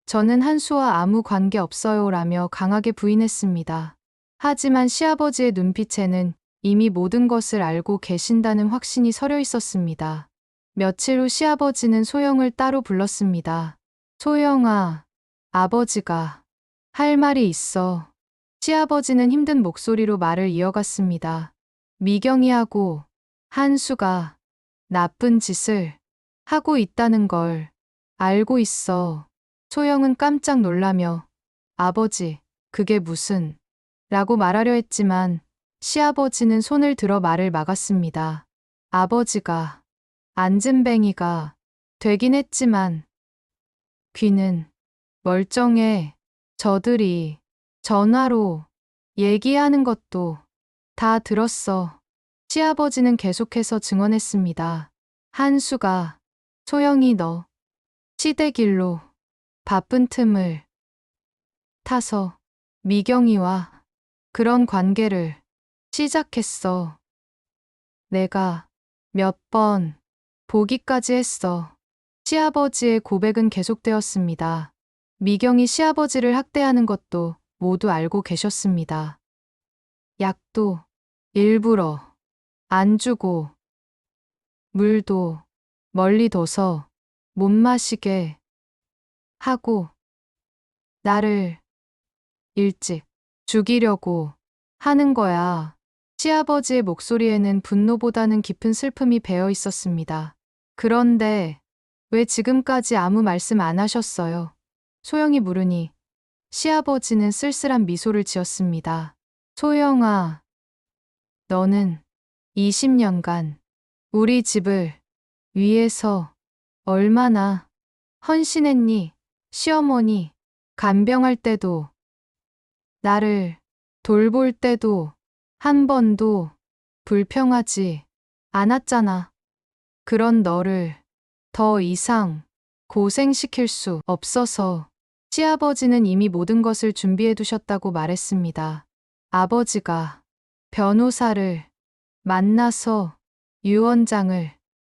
저는 한수와 아무 관계 없어요 라며 강하게 부인했습니다. 하지만 시아버지의 눈빛에는 이미 모든 것을 알고 계신다는 확신이 서려 있었습니다. 며칠 후 시아버지는 소영을 따로 불렀습니다. 소영아, 아버지가 할 말이 있어. 시아버지는 힘든 목소리로 말을 이어갔습니다. 미경이하고 한수가 나쁜 짓을 하고 있다는 걸 알고 있어. 소영은 깜짝 놀라며 아버지, 그게 무슨 라고 말하려 했지만 시아버지는 손을 들어 말을 막았습니다. 아버지가 안진뱅이가 되긴 했지만 귀는 멀쩡해. 저들이 전화로 얘기하는 것도 다 들었어. 시아버지는 계속해서 증언했습니다. 한수가 소영이 너 시댁일로 바쁜 틈을 타서 미경이와 그런 관계를 시작했어. 내가 몇 번 보기까지 했어. 시아버지의 고백은 계속되었습니다. 미경이 시아버지를 학대하는 것도 모두 알고 계셨습니다. 약도 일부러 안 주고 물도 멀리 둬서 못 마시게 하고 나를 일찍 죽이려고 하는 거야. 시아버지의 목소리에는 분노보다는 깊은 슬픔이 배어 있었습니다. 그런데 왜 지금까지 아무 말씀 안 하셨어요? 소영이 물으니 시아버지는 쓸쓸한 미소를 지었습니다. 소영아, 너는 20년간 우리 집을 위해서 얼마나 헌신했니? 시어머니 간병할 때도 나를 돌볼 때도 한 번도 불평하지 않았잖아. 그런 너를 더 이상 고생시킬 수 없어서 시아버지는 이미 모든 것을 준비해 두셨다고 말했습니다. 아버지가 변호사를 만나서 유언장을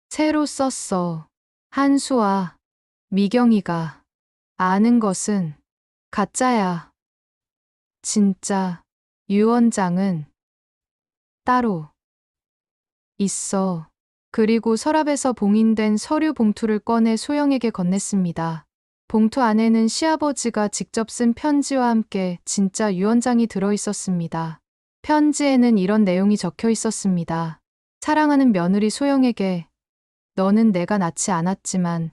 새로 썼어. 한수와 미경이가 아는 것은 가짜야. 진짜 유 원장은 따로 있어. 그리고 서랍에서 봉인된 서류 봉투를 꺼내 소영에게 건넸습니다. 봉투 안에는 시아버지가 직접 쓴 편지와 함께 진짜 유 원장이 들어 있었습니다. 편지에는 이런 내용이 적혀 있었습니다. 사랑하는 며느리 소영에게 너는 내가 낳지 않았지만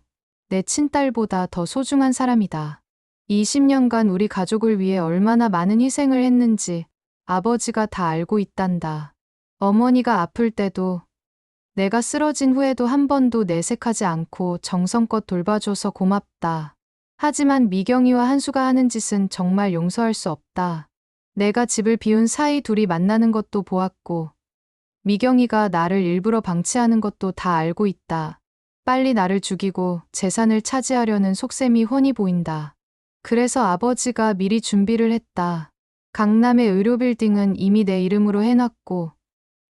내 친딸보다 더 소중한 사람이다. 20년간 우리 가족을 위해 얼마나 많은 희생을 했는지 아버지가 다 알고 있단다. 어머니가 아플 때도 내가 쓰러진 후에도 한 번도 내색하지 않고 정성껏 돌봐줘서 고맙다. 하지만 미경이와 한수가 하는 짓은 정말 용서할 수 없다. 내가 집을 비운 사이 둘이 만나는 것도 보았고 미경이가 나를 일부러 방치하는 것도 다 알고 있다. 빨리 나를 죽이고 재산을 차지하려는 속셈이 훤히 보인다. 그래서 아버지가 미리 준비를 했다. 강남의 의료 빌딩은 이미 내 이름으로 해놨고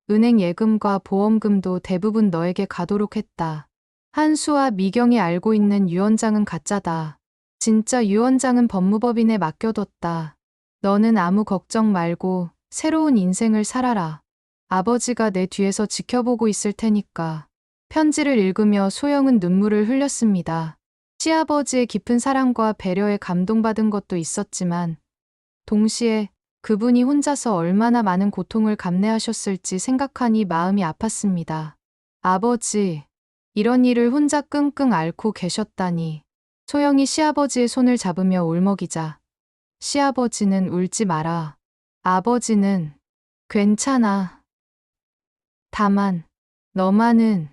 은행 예금과 보험금도 대부분 너에게 가도록 했다. 한수와 미경이 알고 있는 유 원장은 가짜다. 진짜 유 원장은 법무법인에 맡겨뒀다. 너는 아무 걱정 말고 새로운 인생을 살아라. 아버지가 내 뒤에서 지켜보고 있을 테니까. 편지를 읽으며 소영은 눈물을 흘렸습니다. 시아버지의 깊은 사랑과 배려에 감동받은 것도 있었지만 동시에 그분이 혼자서 얼마나 많은 고통을 감내하셨을지 생각하니 마음이 아팠습니다. 아버지, 이런 일을 혼자 끙끙 앓고 계셨다니. 소영이 시아버지의 손을 잡으며 울먹이자 시아버지는 울지 마라. 아버지는 괜찮아. 다만 너만은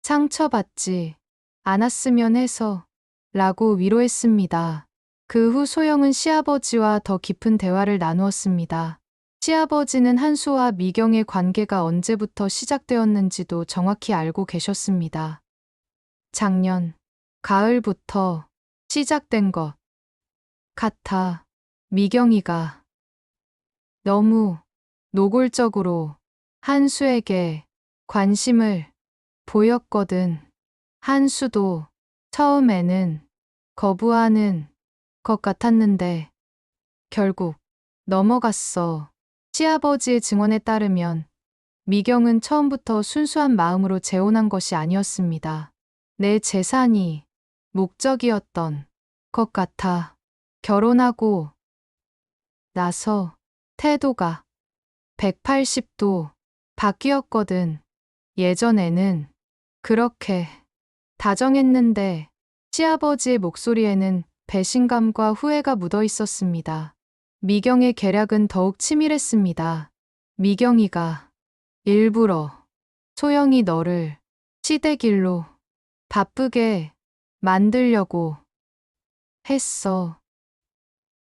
상처받지 않았으면 해서 라고 위로했습니다. 그 후 소영은 시아버지와 더 깊은 대화를 나누었습니다. 시아버지는 한수와 미경의 관계가 언제부터 시작되었는지도 정확히 알고 계셨습니다. 작년 가을부터 시작된 것 같아. 미경이가 너무 노골적으로 한수에게 관심을 보였거든. 한수도 처음에는 거부하는 것 같았는데 결국 넘어갔어. 시아버지의 증언에 따르면 미경은 처음부터 순수한 마음으로 재혼한 것이 아니었습니다. 내 재산이 목적이었던 것 같아. 결혼하고 나서 태도가 180도 바뀌었거든. 예전에는 그렇게 다정했는데 시아버지의 목소리에는 배신감과 후회가 묻어 있었습니다. 미경의 계략은 더욱 치밀했습니다. 미경이가 일부러 소영이 너를 시댁일로 바쁘게 만들려고 했어.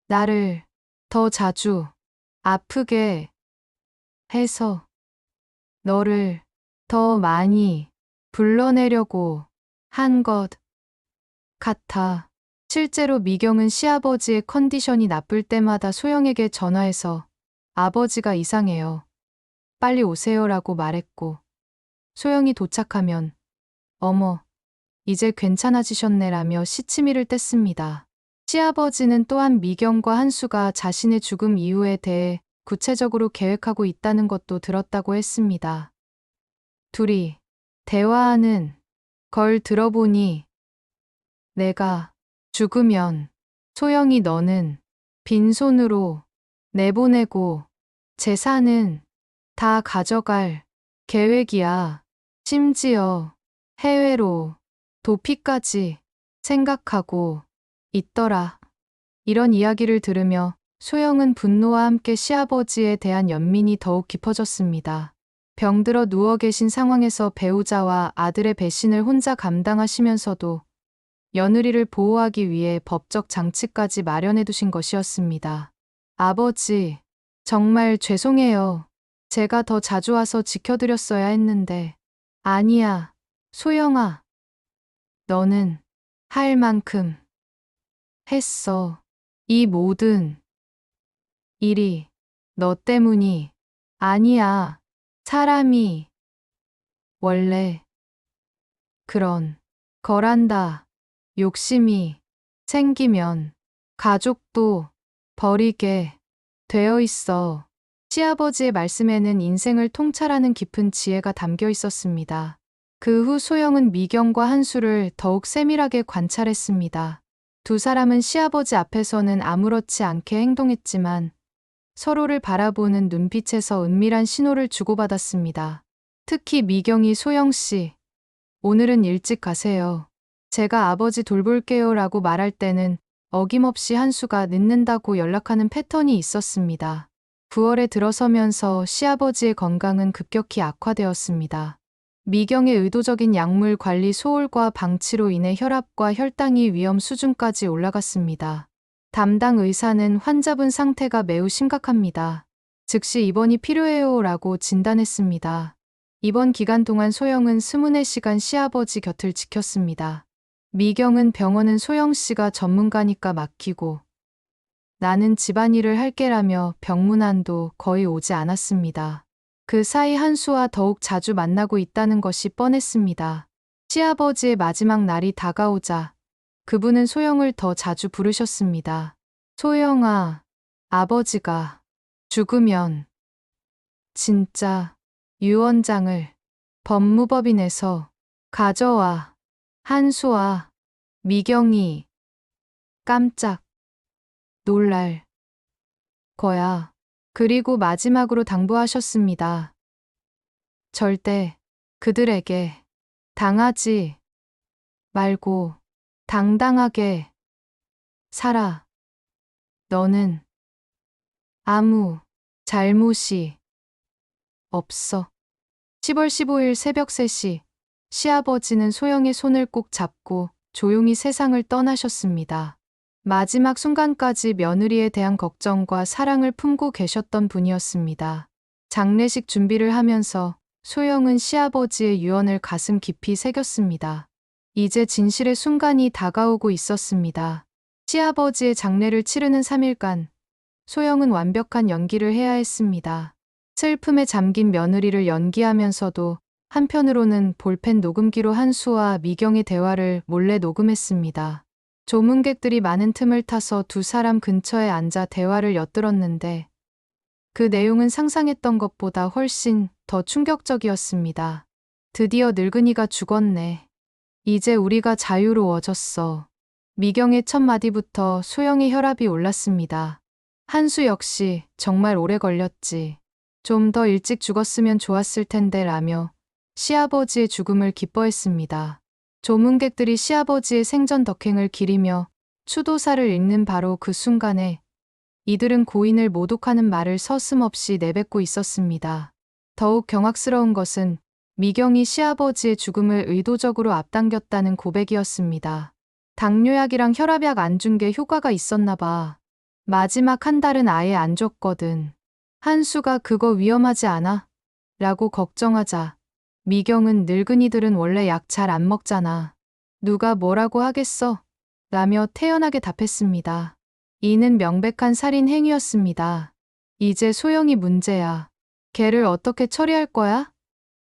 나를 더 자주 아프게 해서 너를 더 많이 불러내려고 한 것 같아. 실제로 미경은 시아버지의 컨디션이 나쁠 때마다 소영에게 전화해서 아버지가 이상해요. 빨리 오세요라고 말했고 소영이 도착하면 어머, 이제 괜찮아지셨네라며 시치미를 뗐습니다. 시아버지는 또한 미경과 한수가 자신의 죽음 이후에 대해 구체적으로 계획하고 있다는 것도 들었다고 했습니다. 둘이 대화하는 걸 들어보니 내가 죽으면 소영이 너는 빈손으로 내보내고 재산은 다 가져갈 계획이야. 심지어 해외로 도피까지 생각하고 있더라. 이런 이야기를 들으며 소영은 분노와 함께 시아버지에 대한 연민이 더욱 깊어졌습니다. 병들어 누워 계신 상황에서 배우자와 아들의 배신을 혼자 감당하시면서도 며느리를 보호하기 위해 법적 장치까지 마련해 두신 것이었습니다. 아버지, 정말 죄송해요. 제가 더 자주 와서 지켜드렸어야 했는데. 아니야, 소영아. 너는 할 만큼 했어. 이 모든 일이 너 때문이 아니야. 사람이 원래 그런 거란다. 욕심이 생기면 가족도 버리게 되어 있어. 시아버지의 말씀에는 인생을 통찰하는 깊은 지혜가 담겨 있었습니다. 그 후 소영은 미경과 한수를 더욱 세밀하게 관찰했습니다. 두 사람은 시아버지 앞에서는 아무렇지 않게 행동했지만 서로를 바라보는 눈빛에서 은밀한 신호를 주고받았습니다. 특히 미경이 소영 씨, 오늘은 일찍 가세요. 제가 아버지 돌볼게요 라고 말할 때는 어김없이 한수가 늦는다고 연락하는 패턴이 있었습니다. 9월에 들어서면서 시아버지의 건강은 급격히 악화되었습니다. 미경의 의도적인 약물 관리 소홀과 방치로 인해 혈압과 혈당이 위험 수준까지 올라갔습니다. 담당 의사는 환자분 상태가 매우 심각합니다. 즉시 입원이 필요해요 라고 진단했습니다. 입원 기간 동안 소영은 24시간 시아버지 곁을 지켰습니다. 미경은 병원은 소영 씨가 전문가니까 맡기고 나는 집안일을 할게라며 병문안도 거의 오지 않았습니다. 그 사이 한수와 더욱 자주 만나고 있다는 것이 뻔했습니다. 시아버지의 마지막 날이 다가오자 그분은 소영을 더 자주 부르셨습니다. 소영아, 아버지가 죽으면 진짜 유언장을 법무법인에서 가져와. 한수와 미경이 깜짝 놀랄 거야. 그리고 마지막으로 당부하셨습니다. 절대 그들에게 당하지 말고 당당하게 살아. 너는 아무 잘못이 없어. 10월 15일 새벽 3시 시아버지는 소영의 손을 꼭 잡고 조용히 세상을 떠나셨습니다. 마지막 순간까지 며느리에 대한 걱정과 사랑을 품고 계셨던 분이었습니다. 장례식 준비를 하면서 소영은 시아버지의 유언을 가슴 깊이 새겼습니다. 이제 진실의 순간이 다가오고 있었습니다. 시아버지의 장례를 치르는 3일간 소영은 완벽한 연기를 해야 했습니다. 슬픔에 잠긴 며느리를 연기하면서도 한편으로는 볼펜 녹음기로 한수와 미경의 대화를 몰래 녹음했습니다. 조문객들이 많은 틈을 타서 두 사람 근처에 앉아 대화를 엿들었는데 그 내용은 상상했던 것보다 훨씬 더 충격적이었습니다. 드디어 늙은이가 죽었네. 이제 우리가 자유로워졌어. 미경의 첫 마디부터 소영의 혈압이 올랐습니다. 한수 역시 정말 오래 걸렸지. 좀 더 일찍 죽었으면 좋았을 텐데 라며 시아버지의 죽음을 기뻐했습니다. 조문객들이 시아버지의 생전 덕행을 기리며 추도사를 읽는 바로 그 순간에 이들은 고인을 모독하는 말을 서슴없이 내뱉고 있었습니다. 더욱 경악스러운 것은 미경이 시아버지의 죽음을 의도적으로 앞당겼다는 고백이었습니다. 당뇨약이랑 혈압약 안 준 게 효과가 있었나 봐. 마지막 한 달은 아예 안 줬거든. 한수가 그거 위험하지 않아? 라고 걱정하자 미경은 늙은이들은 원래 약 잘 안 먹잖아. 누가 뭐라고 하겠어? 라며 태연하게 답했습니다. 이는 명백한 살인 행위였습니다. 이제 소영이 문제야. 걔를 어떻게 처리할 거야?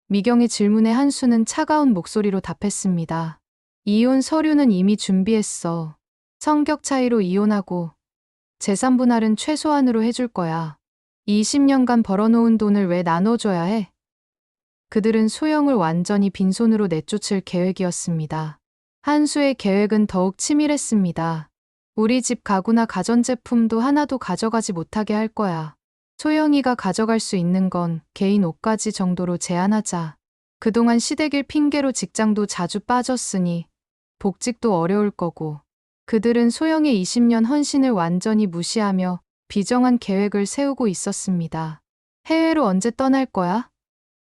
미경의 질문에 한수는 차가운 목소리로 답했습니다. 이혼 서류는 이미 준비했어. 성격 차이로 이혼하고 재산 분할은 최소한으로 해줄 거야. 20년간 벌어놓은 돈을 왜 나눠줘야 해? 그들은 소영을 완전히 빈손으로 내쫓을 계획이었습니다. 한수의 계획은 더욱 치밀했습니다. 우리 집 가구나 가전제품도 하나도 가져가지 못하게 할 거야. 소영이가 가져갈 수 있는 건 개인 옷가지 정도로 제한하자. 그동안 시댁일 핑계로 직장도 자주 빠졌으니 복직도 어려울 거고. 그들은 소영의 20년 헌신을 완전히 무시하며 비정한 계획을 세우고 있었습니다. 해외로 언제 떠날 거야?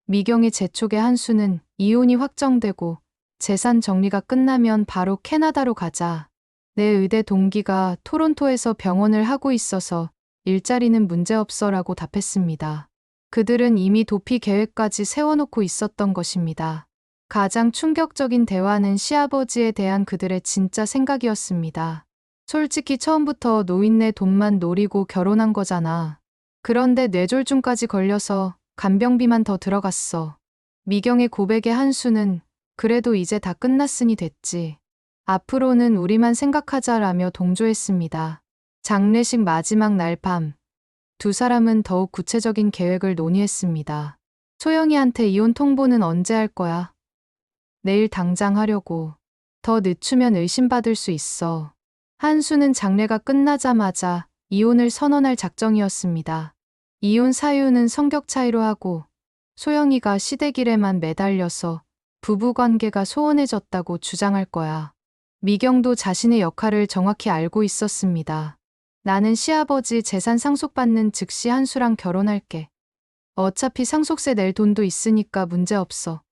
미경의 재촉에 한수는 이혼이 확정되고 재산 정리가 끝나면 바로 캐나다로 가자. 내 의대 동기가 토론토에서 병원을 하고 있어서 일자리는 문제없어라고 답했습니다. 그들은 이미 도피 계획까지 세워놓고 있었던 것입니다. 가장 충격적인 대화는 시아버지에 대한 그들의 진짜 생각이었습니다. 솔직히 처음부터 노인네 돈만 노리고 결혼한 거잖아. 그런데 뇌졸중까지 걸려서 간병비만 더 들어갔어. 미경의 고백에 한수는 그래도 이제 다 끝났으니 됐지. 앞으로는 우리만 생각하자라며 동조했습니다. 장례식 마지막 날 밤, 두 사람은 더욱 구체적인 계획을 논의했습니다. 소영이한테 이혼 통보는 언제 할 거야? 내일 당장 하려고. 더 늦추면 의심받을 수 있어. 한수는 장례가 끝나자마자 이혼을 선언할 작정이었습니다. 이혼 사유는 성격 차이로 하고 소영이가 시댁일에만 매달려서 부부관계가 소원해졌다고 주장할 거야. 미경도 자신의 역할을 정확히 알고 있었습니다. 나는 시아버지 재산 상속받는 즉시 한수랑 결혼할게. 어차피 상속세 낼 돈도 있으니까 문제 없어.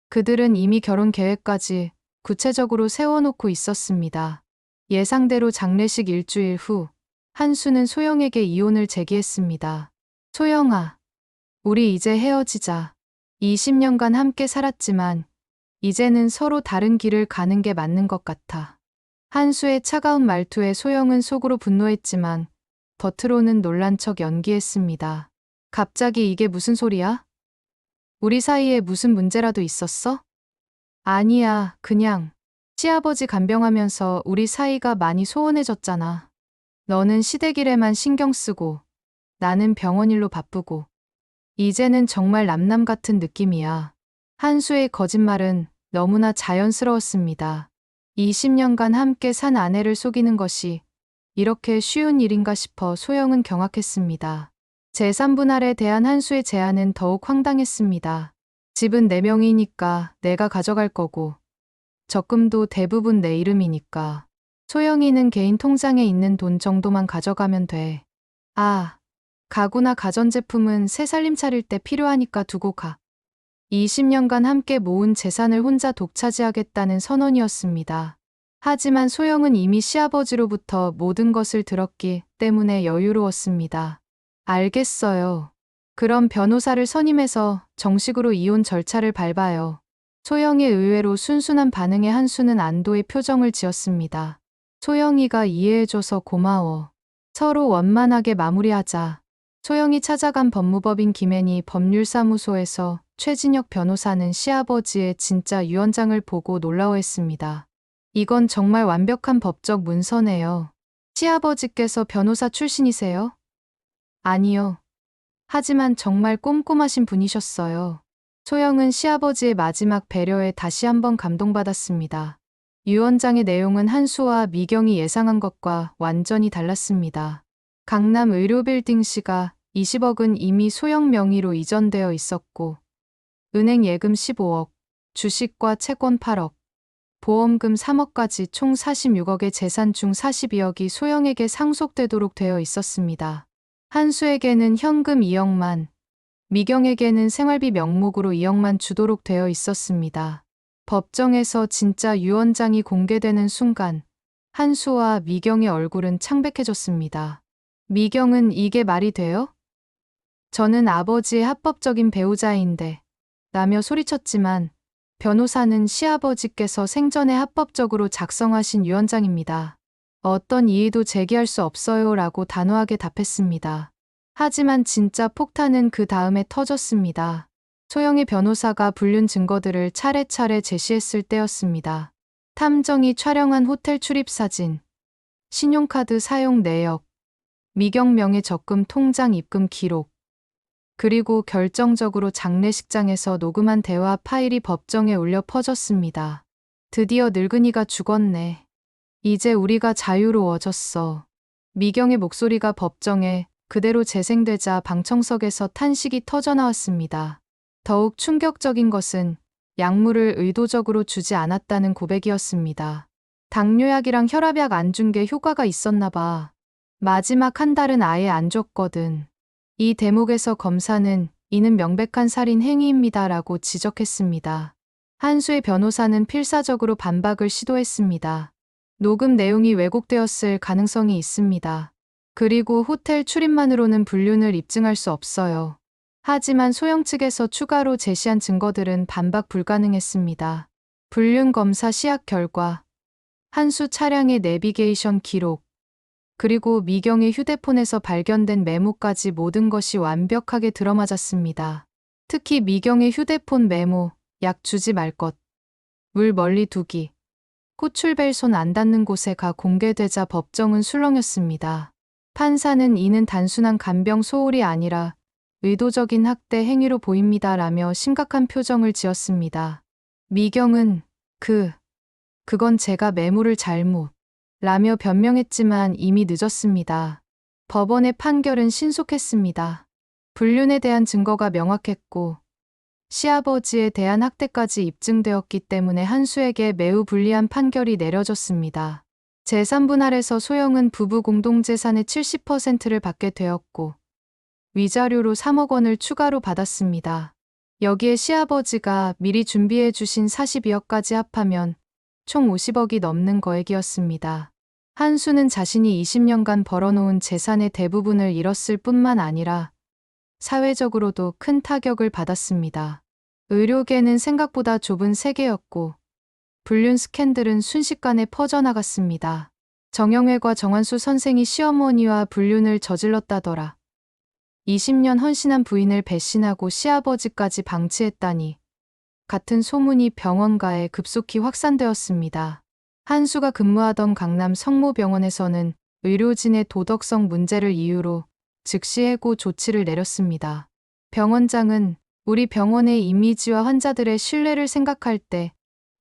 그들은 이미 결혼 계획까지 구체적으로 세워놓고 있었습니다. 예상대로 장례식 일주일 후, 한수는 소영에게 이혼을 제기했습니다. 소영아, 우리 이제 헤어지자. 20년간 함께 살았지만, 이제는 서로 다른 길을 가는 게 맞는 것 같아. 한수의 차가운 말투에 소영은 속으로 분노했지만, 겉으로는 놀란 척 연기했습니다. 갑자기 이게 무슨 소리야? 우리 사이에 무슨 문제라도 있었어? 아니야, 그냥 시아버지 간병하면서 우리 사이가 많이 소원해졌잖아. 너는 시댁 일에만 신경 쓰고 나는 병원 일로 바쁘고 이제는 정말 남남 같은 느낌이야. 한수의 거짓말은 너무나 자연스러웠습니다. 20년간 함께 산 아내를 속이는 것이 이렇게 쉬운 일인가 싶어 소영은 경악했습니다. 재산분할에 대한 한수의 제안은 더욱 황당했습니다. 집은 내 명의니까 내가 가져갈 거고 적금도 대부분 내 이름이니까 소영이는 개인 통장에 있는 돈 정도만 가져가면 돼. 아, 가구나 가전제품은 새 살림 차릴 때 필요하니까 두고 가. 20년간 함께 모은 재산을 혼자 독차지하겠다는 선언이었습니다. 하지만 소영은 이미 시아버지로부터 모든 것을 들었기 때문에 여유로웠습니다. 알겠어요. 그럼 변호사를 선임해서 정식으로 이혼 절차를 밟아요. 소영의 의외로 순순한 반응에 한수는 안도의 표정을 지었습니다. 소영이가 이해해줘서 고마워. 서로 원만하게 마무리하자. 소영이 찾아간 법무법인 김앤희 법률사무소에서 최진혁 변호사는 시아버지의 진짜 유언장을 보고 놀라워했습니다. 이건 정말 완벽한 법적 문서네요. 시아버지께서 변호사 출신이세요? 아니요. 하지만 정말 꼼꼼하신 분이셨어요. 소영은 시아버지의 마지막 배려에 다시 한번 감동받았습니다. 유언장의 내용은 한수와 미경이 예상한 것과 완전히 달랐습니다. 강남 의료빌딩시가 20억은 이미 소영 명의로 이전되어 있었고 은행 예금 15억, 주식과 채권 8억, 보험금 3억까지 총 46억의 재산 중 42억이 소영에게 상속되도록 되어 있었습니다. 한수에게는 현금 2억만, 미경에게는 생활비 명목으로 2억만 주도록 되어 있었습니다. 법정에서 진짜 유언장이 공개되는 순간 한수와 미경의 얼굴은 창백해졌습니다. 미경은 이게 말이 돼요? 저는 아버지의 합법적인 배우자인데 라며 소리쳤지만 변호사는 시아버지께서 생전에 합법적으로 작성하신 유언장입니다. 어떤 이의도 제기할 수 없어요 라고 단호하게 답했습니다. 하지만 진짜 폭탄은 그 다음에 터졌습니다. 소영의 변호사가 불륜 증거들을 차례차례 제시했을 때였습니다. 탐정이 촬영한 호텔 출입 사진, 신용카드 사용 내역, 미경 명의 적금 통장 입금 기록, 그리고 결정적으로 장례식장에서 녹음한 대화 파일이 법정에 울려 퍼졌습니다. 드디어 늙은이가 죽었네. 이제 우리가 자유로워졌어. 미경의 목소리가 법정에 그대로 재생되자 방청석에서 탄식이 터져나왔습니다. 더욱 충격적인 것은 약물을 의도적으로 주지 않았다는 고백이었습니다. 당뇨약이랑 혈압약 안 준 게 효과가 있었나 봐. 마지막 한 달은 아예 안 줬거든. 이 대목에서 검사는 이는 명백한 살인 행위입니다라고 지적했습니다. 한수의 변호사는 필사적으로 반박을 시도했습니다. 녹음 내용이 왜곡되었을 가능성이 있습니다. 그리고 호텔 출입만으로는 불륜을 입증할 수 없어요. 하지만 소영 측에서 추가로 제시한 증거들은 반박 불가능했습니다. 불륜 검사 시약 결과, 한수 차량의 내비게이션 기록, 그리고 미경의 휴대폰에서 발견된 메모까지 모든 것이 완벽하게 들어맞았습니다. 특히 미경의 휴대폰 메모, 약 주지 말 것, 물 멀리 두기, 호출벨 손 안 닿는 곳에가 공개되자 법정은 술렁였습니다. 판사는 이는 단순한 간병 소홀이 아니라 의도적인 학대 행위로 보입니다라며 심각한 표정을 지었습니다. 미경은 그건 제가 매물을 잘못 라며 변명했지만 이미 늦었습니다. 법원의 판결은 신속했습니다. 불륜에 대한 증거가 명확했고 시아버지에 대한 학대까지 입증되었기 때문에 한수에게 매우 불리한 판결이 내려졌습니다. 제3분할에서 소영은 부부 공동재산의 70%를 받게 되었고 위자료로 3억 원을 추가로 받았습니다. 여기에 시아버지가 미리 준비해 주신 42억까지 합하면 총 50억이 넘는 거액이었습니다. 한수는 자신이 20년간 벌어놓은 재산의 대부분을 잃었을 뿐만 아니라 사회적으로도 큰 타격을 받았습니다. 의료계는 생각보다 좁은 세계였고 불륜 스캔들은 순식간에 퍼져나갔습니다. 정영회과 정환수 선생이 시어머니와 불륜을 저질렀다더라. 20년 헌신한 부인을 배신하고 시아버지까지 방치했다니. 같은 소문이 병원가에 급속히 확산되었습니다. 한수가 근무하던 강남 성모병원에서는 의료진의 도덕성 문제를 이유로 즉시 해고 조치를 내렸습니다. 병원장은 우리 병원의 이미지와 환자들의 신뢰를 생각할 때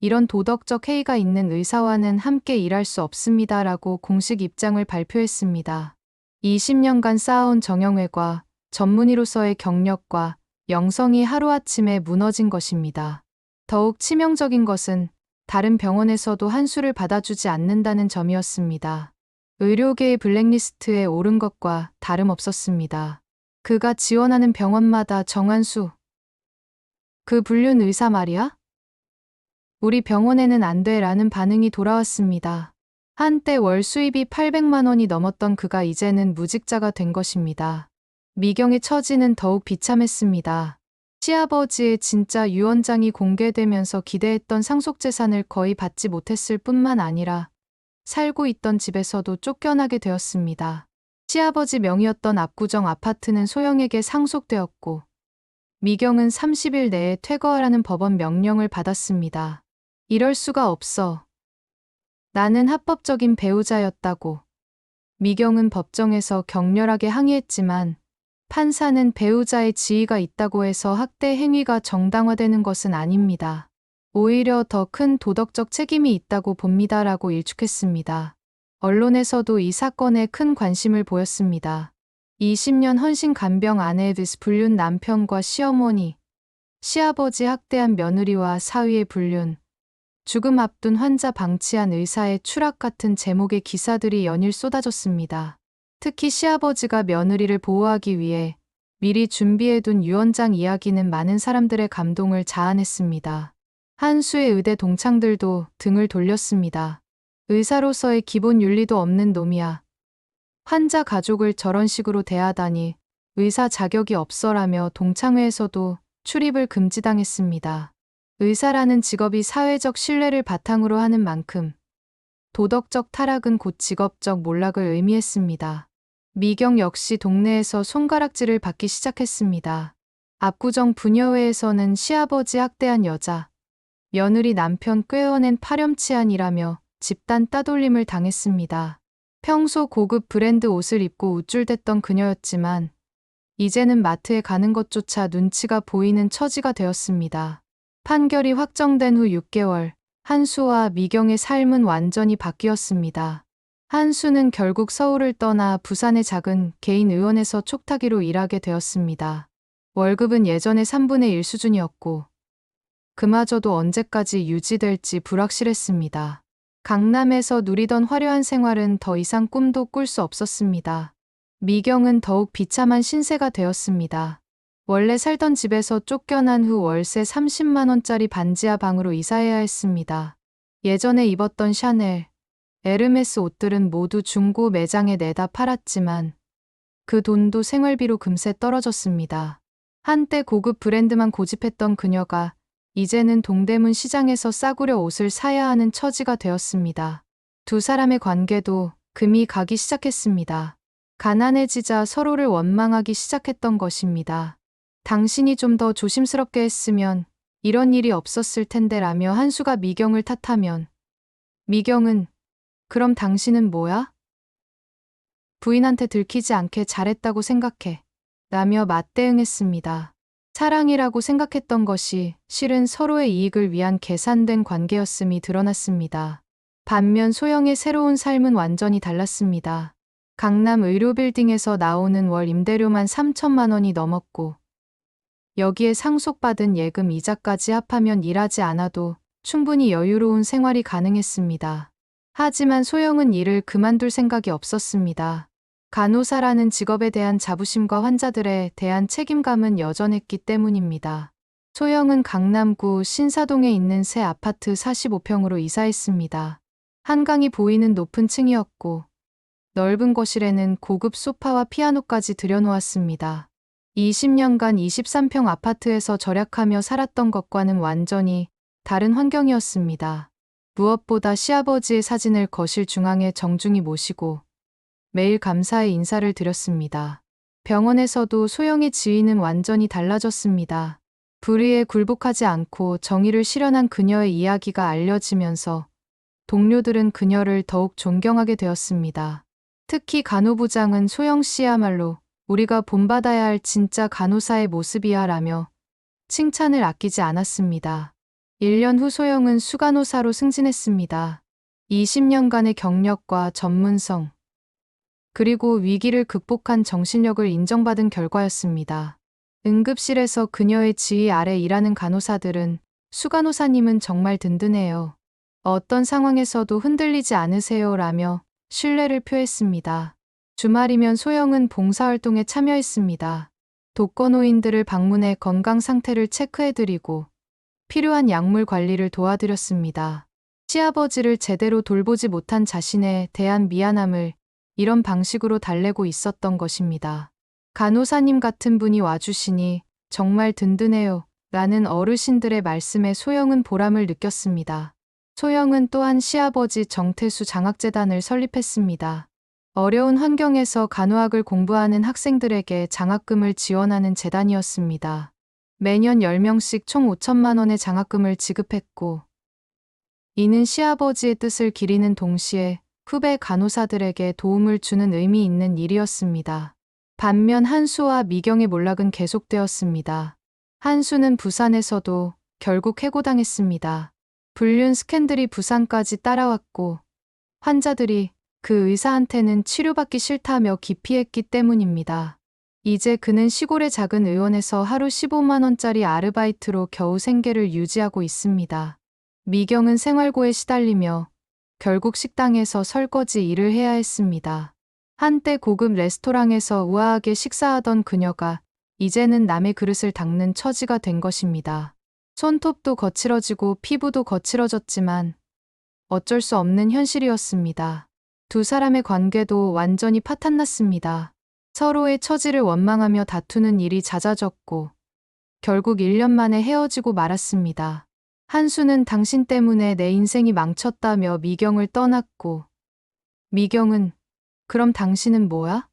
이런 도덕적 해이가 있는 의사와는 함께 일할 수 없습니다라고 공식 입장을 발표했습니다. 20년간 쌓아온 정형외과 전문의로서의 경력과 영성이 하루아침에 무너진 것입니다. 더욱 치명적인 것은 다른 병원에서도 한수를 받아주지 않는다는 점이었습니다. 의료계의 블랙리스트에 오른 것과 다름없었습니다. 그가 지원하는 병원마다 정한수, 그 불륜 의사 말이야? 우리 병원에는 안 돼 라는 반응이 돌아왔습니다. 한때 월 수입이 800만 원이 넘었던 그가 이제는 무직자가 된 것입니다. 미경의 처지는 더욱 비참했습니다. 시아버지의 진짜 유언장이 공개되면서 기대했던 상속재산을 거의 받지 못했을 뿐만 아니라 살고 있던 집에서도 쫓겨나게 되었습니다. 시아버지 명의였던 압구정 아파트는 소영에게 상속되었고 미경은 30일 내에 퇴거하라는 법원 명령을 받았습니다. 이럴 수가 없어. 나는 합법적인 배우자였다고. 미경은 법정에서 격렬하게 항의했지만 판사는 배우자의 지위가 있다고 해서 학대 행위가 정당화되는 것은 아닙니다. 오히려 더 큰 도덕적 책임이 있다고 봅니다라고 일축했습니다. 언론에서도 이 사건에 큰 관심을 보였습니다. 20년 헌신 간병 아내의 불륜 남편과 시어머니, 시아버지 학대한 며느리와 사위의 불륜, 죽음 앞둔 환자 방치한 의사의 추락 같은 제목의 기사들이 연일 쏟아졌습니다. 특히 시아버지가 며느리를 보호하기 위해 미리 준비해둔 유언장 이야기는 많은 사람들의 감동을 자아냈습니다. 한수의 의대 동창들도 등을 돌렸습니다. 의사로서의 기본 윤리도 없는 놈이야. 환자 가족을 저런 식으로 대하다니 의사 자격이 없어라며 동창회에서도 출입을 금지당했습니다. 의사라는 직업이 사회적 신뢰를 바탕으로 하는 만큼 도덕적 타락은 곧 직업적 몰락을 의미했습니다. 미경 역시 동네에서 손가락질을 받기 시작했습니다. 압구정 부녀회에서는 시아버지 학대한 여자, 며느리 남편 꿰어낸 파렴치한이라며 집단 따돌림을 당했습니다. 평소 고급 브랜드 옷을 입고 우쭐댔던 그녀였지만 이제는 마트에 가는 것조차 눈치가 보이는 처지가 되었습니다. 판결이 확정된 후 6개월, 한수와 미경의 삶은 완전히 바뀌었습니다. 한수는 결국 서울을 떠나 부산의 작은 개인 의원에서 촉탁이로 일하게 되었습니다. 월급은 예전의 3분의 1 수준이었고 그마저도 언제까지 유지될지 불확실했습니다. 강남에서 누리던 화려한 생활은 더 이상 꿈도 꿀 수 없었습니다. 미경은 더욱 비참한 신세가 되었습니다. 원래 살던 집에서 쫓겨난 후 월세 30만 원짜리 반지하 방으로 이사해야 했습니다. 예전에 입었던 샤넬, 에르메스 옷들은 모두 중고 매장에 내다 팔았지만 그 돈도 생활비로 금세 떨어졌습니다. 한때 고급 브랜드만 고집했던 그녀가 이제는 동대문 시장에서 싸구려 옷을 사야 하는 처지가 되었습니다. 두 사람의 관계도 금이 가기 시작했습니다. 가난해지자 서로를 원망하기 시작했던 것입니다. 당신이 좀 더 조심스럽게 했으면 이런 일이 없었을 텐데 라며 한수가 미경을 탓하면 미경은 그럼 당신은 뭐야? 부인한테 들키지 않게 잘했다고 생각해. 라며 맞대응했습니다. 사랑이라고 생각했던 것이 실은 서로의 이익을 위한 계산된 관계였음이 드러났습니다. 반면 소영의 새로운 삶은 완전히 달랐습니다. 강남 의료빌딩에서 나오는 월 임대료만 3천만 원이 넘었고 여기에 상속받은 예금 이자까지 합하면 일하지 않아도 충분히 여유로운 생활이 가능했습니다. 하지만 소영은 일을 그만둘 생각이 없었습니다. 간호사라는 직업에 대한 자부심과 환자들에 대한 책임감은 여전했기 때문입니다. 소영은 강남구 신사동에 있는 새 아파트 45평으로 이사했습니다. 한강이 보이는 높은 층이었고 넓은 거실에는 고급 소파와 피아노까지 들여놓았습니다. 20년간 23평 아파트에서 절약하며 살았던 것과는 완전히 다른 환경이었습니다. 무엇보다 시아버지의 사진을 거실 중앙에 정중히 모시고 매일 감사의 인사를 드렸습니다. 병원에서도 소영의 지위는 완전히 달라졌습니다. 불의에 굴복하지 않고 정의를 실현한 그녀의 이야기가 알려지면서 동료들은 그녀를 더욱 존경하게 되었습니다. 특히 간호부장은 소영 씨야말로 우리가 본받아야 할 진짜 간호사의 모습이야 라며 칭찬을 아끼지 않았습니다. 1년 후 소영은 수간호사로 승진했습니다. 20년간의 경력과 전문성, 그리고 위기를 극복한 정신력을 인정받은 결과였습니다. 응급실에서 그녀의 지휘 아래 일하는 간호사들은 수간호사님은 정말 든든해요. 어떤 상황에서도 흔들리지 않으세요 라며 신뢰를 표했습니다. 주말이면 소영은 봉사활동에 참여했습니다. 독거노인들을 방문해 건강 상태를 체크해드리고 필요한 약물 관리를 도와드렸습니다. 시아버지를 제대로 돌보지 못한 자신에 대한 미안함을 이런 방식으로 달래고 있었던 것입니다. 간호사님 같은 분이 와주시니 정말 든든해요 라는 어르신들의 말씀에 소영은 보람을 느꼈습니다. 소영은 또한 시아버지 정태수 장학재단을 설립했습니다. 어려운 환경에서 간호학을 공부하는 학생들에게 장학금을 지원하는 재단이었습니다. 매년 10명씩 총 5천만 원의 장학금을 지급했고 이는 시아버지의 뜻을 기리는 동시에 후배 간호사들에게 도움을 주는 의미 있는 일이었습니다. 반면 한수와 미경의 몰락은 계속되었습니다. 한수는 부산에서도 결국 해고당했습니다. 불륜 스캔들이 부산까지 따라왔고 환자들이 그 의사한테는 치료받기 싫다며 기피했기 때문입니다. 이제 그는 시골의 작은 의원에서 하루 15만 원짜리 아르바이트로 겨우 생계를 유지하고 있습니다. 미경은 생활고에 시달리며 결국 식당에서 설거지 일을 해야 했습니다. 한때 고급 레스토랑에서 우아하게 식사하던 그녀가 이제는 남의 그릇을 닦는 처지가 된 것입니다. 손톱도 거칠어지고 피부도 거칠어졌지만 어쩔 수 없는 현실이었습니다. 두 사람의 관계도 완전히 파탄났습니다. 서로의 처지를 원망하며 다투는 일이 잦아졌고 결국 1년 만에 헤어지고 말았습니다. 한수는 당신 때문에 내 인생이 망쳤다며 미경을 떠났고 미경은 그럼 당신은 뭐야?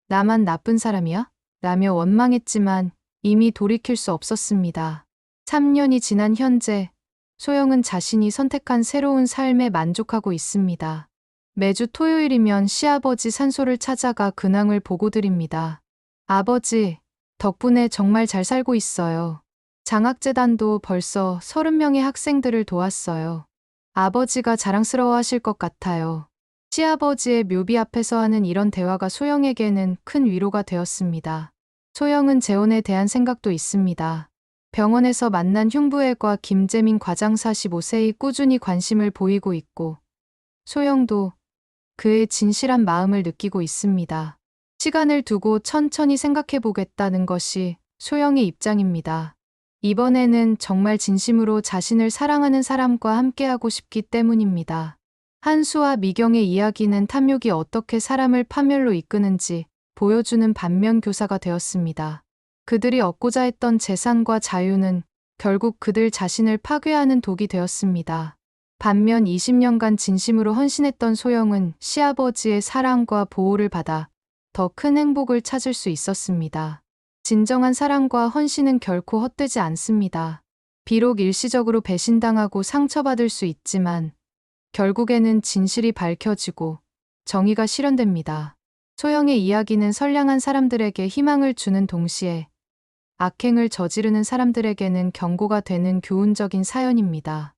나만 나쁜 사람이야? 라며 원망했지만 이미 돌이킬 수 없었습니다. 3년이 지난 현재 소영은 자신이 선택한 새로운 삶에 만족하고 있습니다. 매주 토요일이면 시아버지 산소를 찾아가 근황을 보고드립니다. 아버지, 덕분에 정말 잘 살고 있어요. 장학재단도 벌써 30명의 학생들을 도왔어요. 아버지가 자랑스러워하실 것 같아요. 시아버지의 묘비 앞에서 하는 이런 대화가 소영에게는 큰 위로가 되었습니다. 소영은 재혼에 대한 생각도 있습니다. 병원에서 만난 흉부외과 김재민 과장 45세이 꾸준히 관심을 보이고 있고 소영도 그의 진실한 마음을 느끼고 있습니다. 시간을 두고 천천히 생각해 보겠다는 것이 소영의 입장입니다. 이번에는 정말 진심으로 자신을 사랑하는 사람과 함께하고 싶기 때문입니다. 한수와 미경의 이야기는 탐욕이 어떻게 사람을 파멸로 이끄는지 보여주는 반면 교사가 되었습니다. 그들이 얻고자 했던 재산과 자유는 결국 그들 자신을 파괴하는 독이 되었습니다. 반면 20년간 진심으로 헌신했던 소영은 시아버지의 사랑과 보호를 받아 더 큰 행복을 찾을 수 있었습니다. 진정한 사랑과 헌신은 결코 헛되지 않습니다. 비록 일시적으로 배신당하고 상처받을 수 있지만 결국에는 진실이 밝혀지고 정의가 실현됩니다. 소영의 이야기는 선량한 사람들에게 희망을 주는 동시에 악행을 저지르는 사람들에게는 경고가 되는 교훈적인 사연입니다.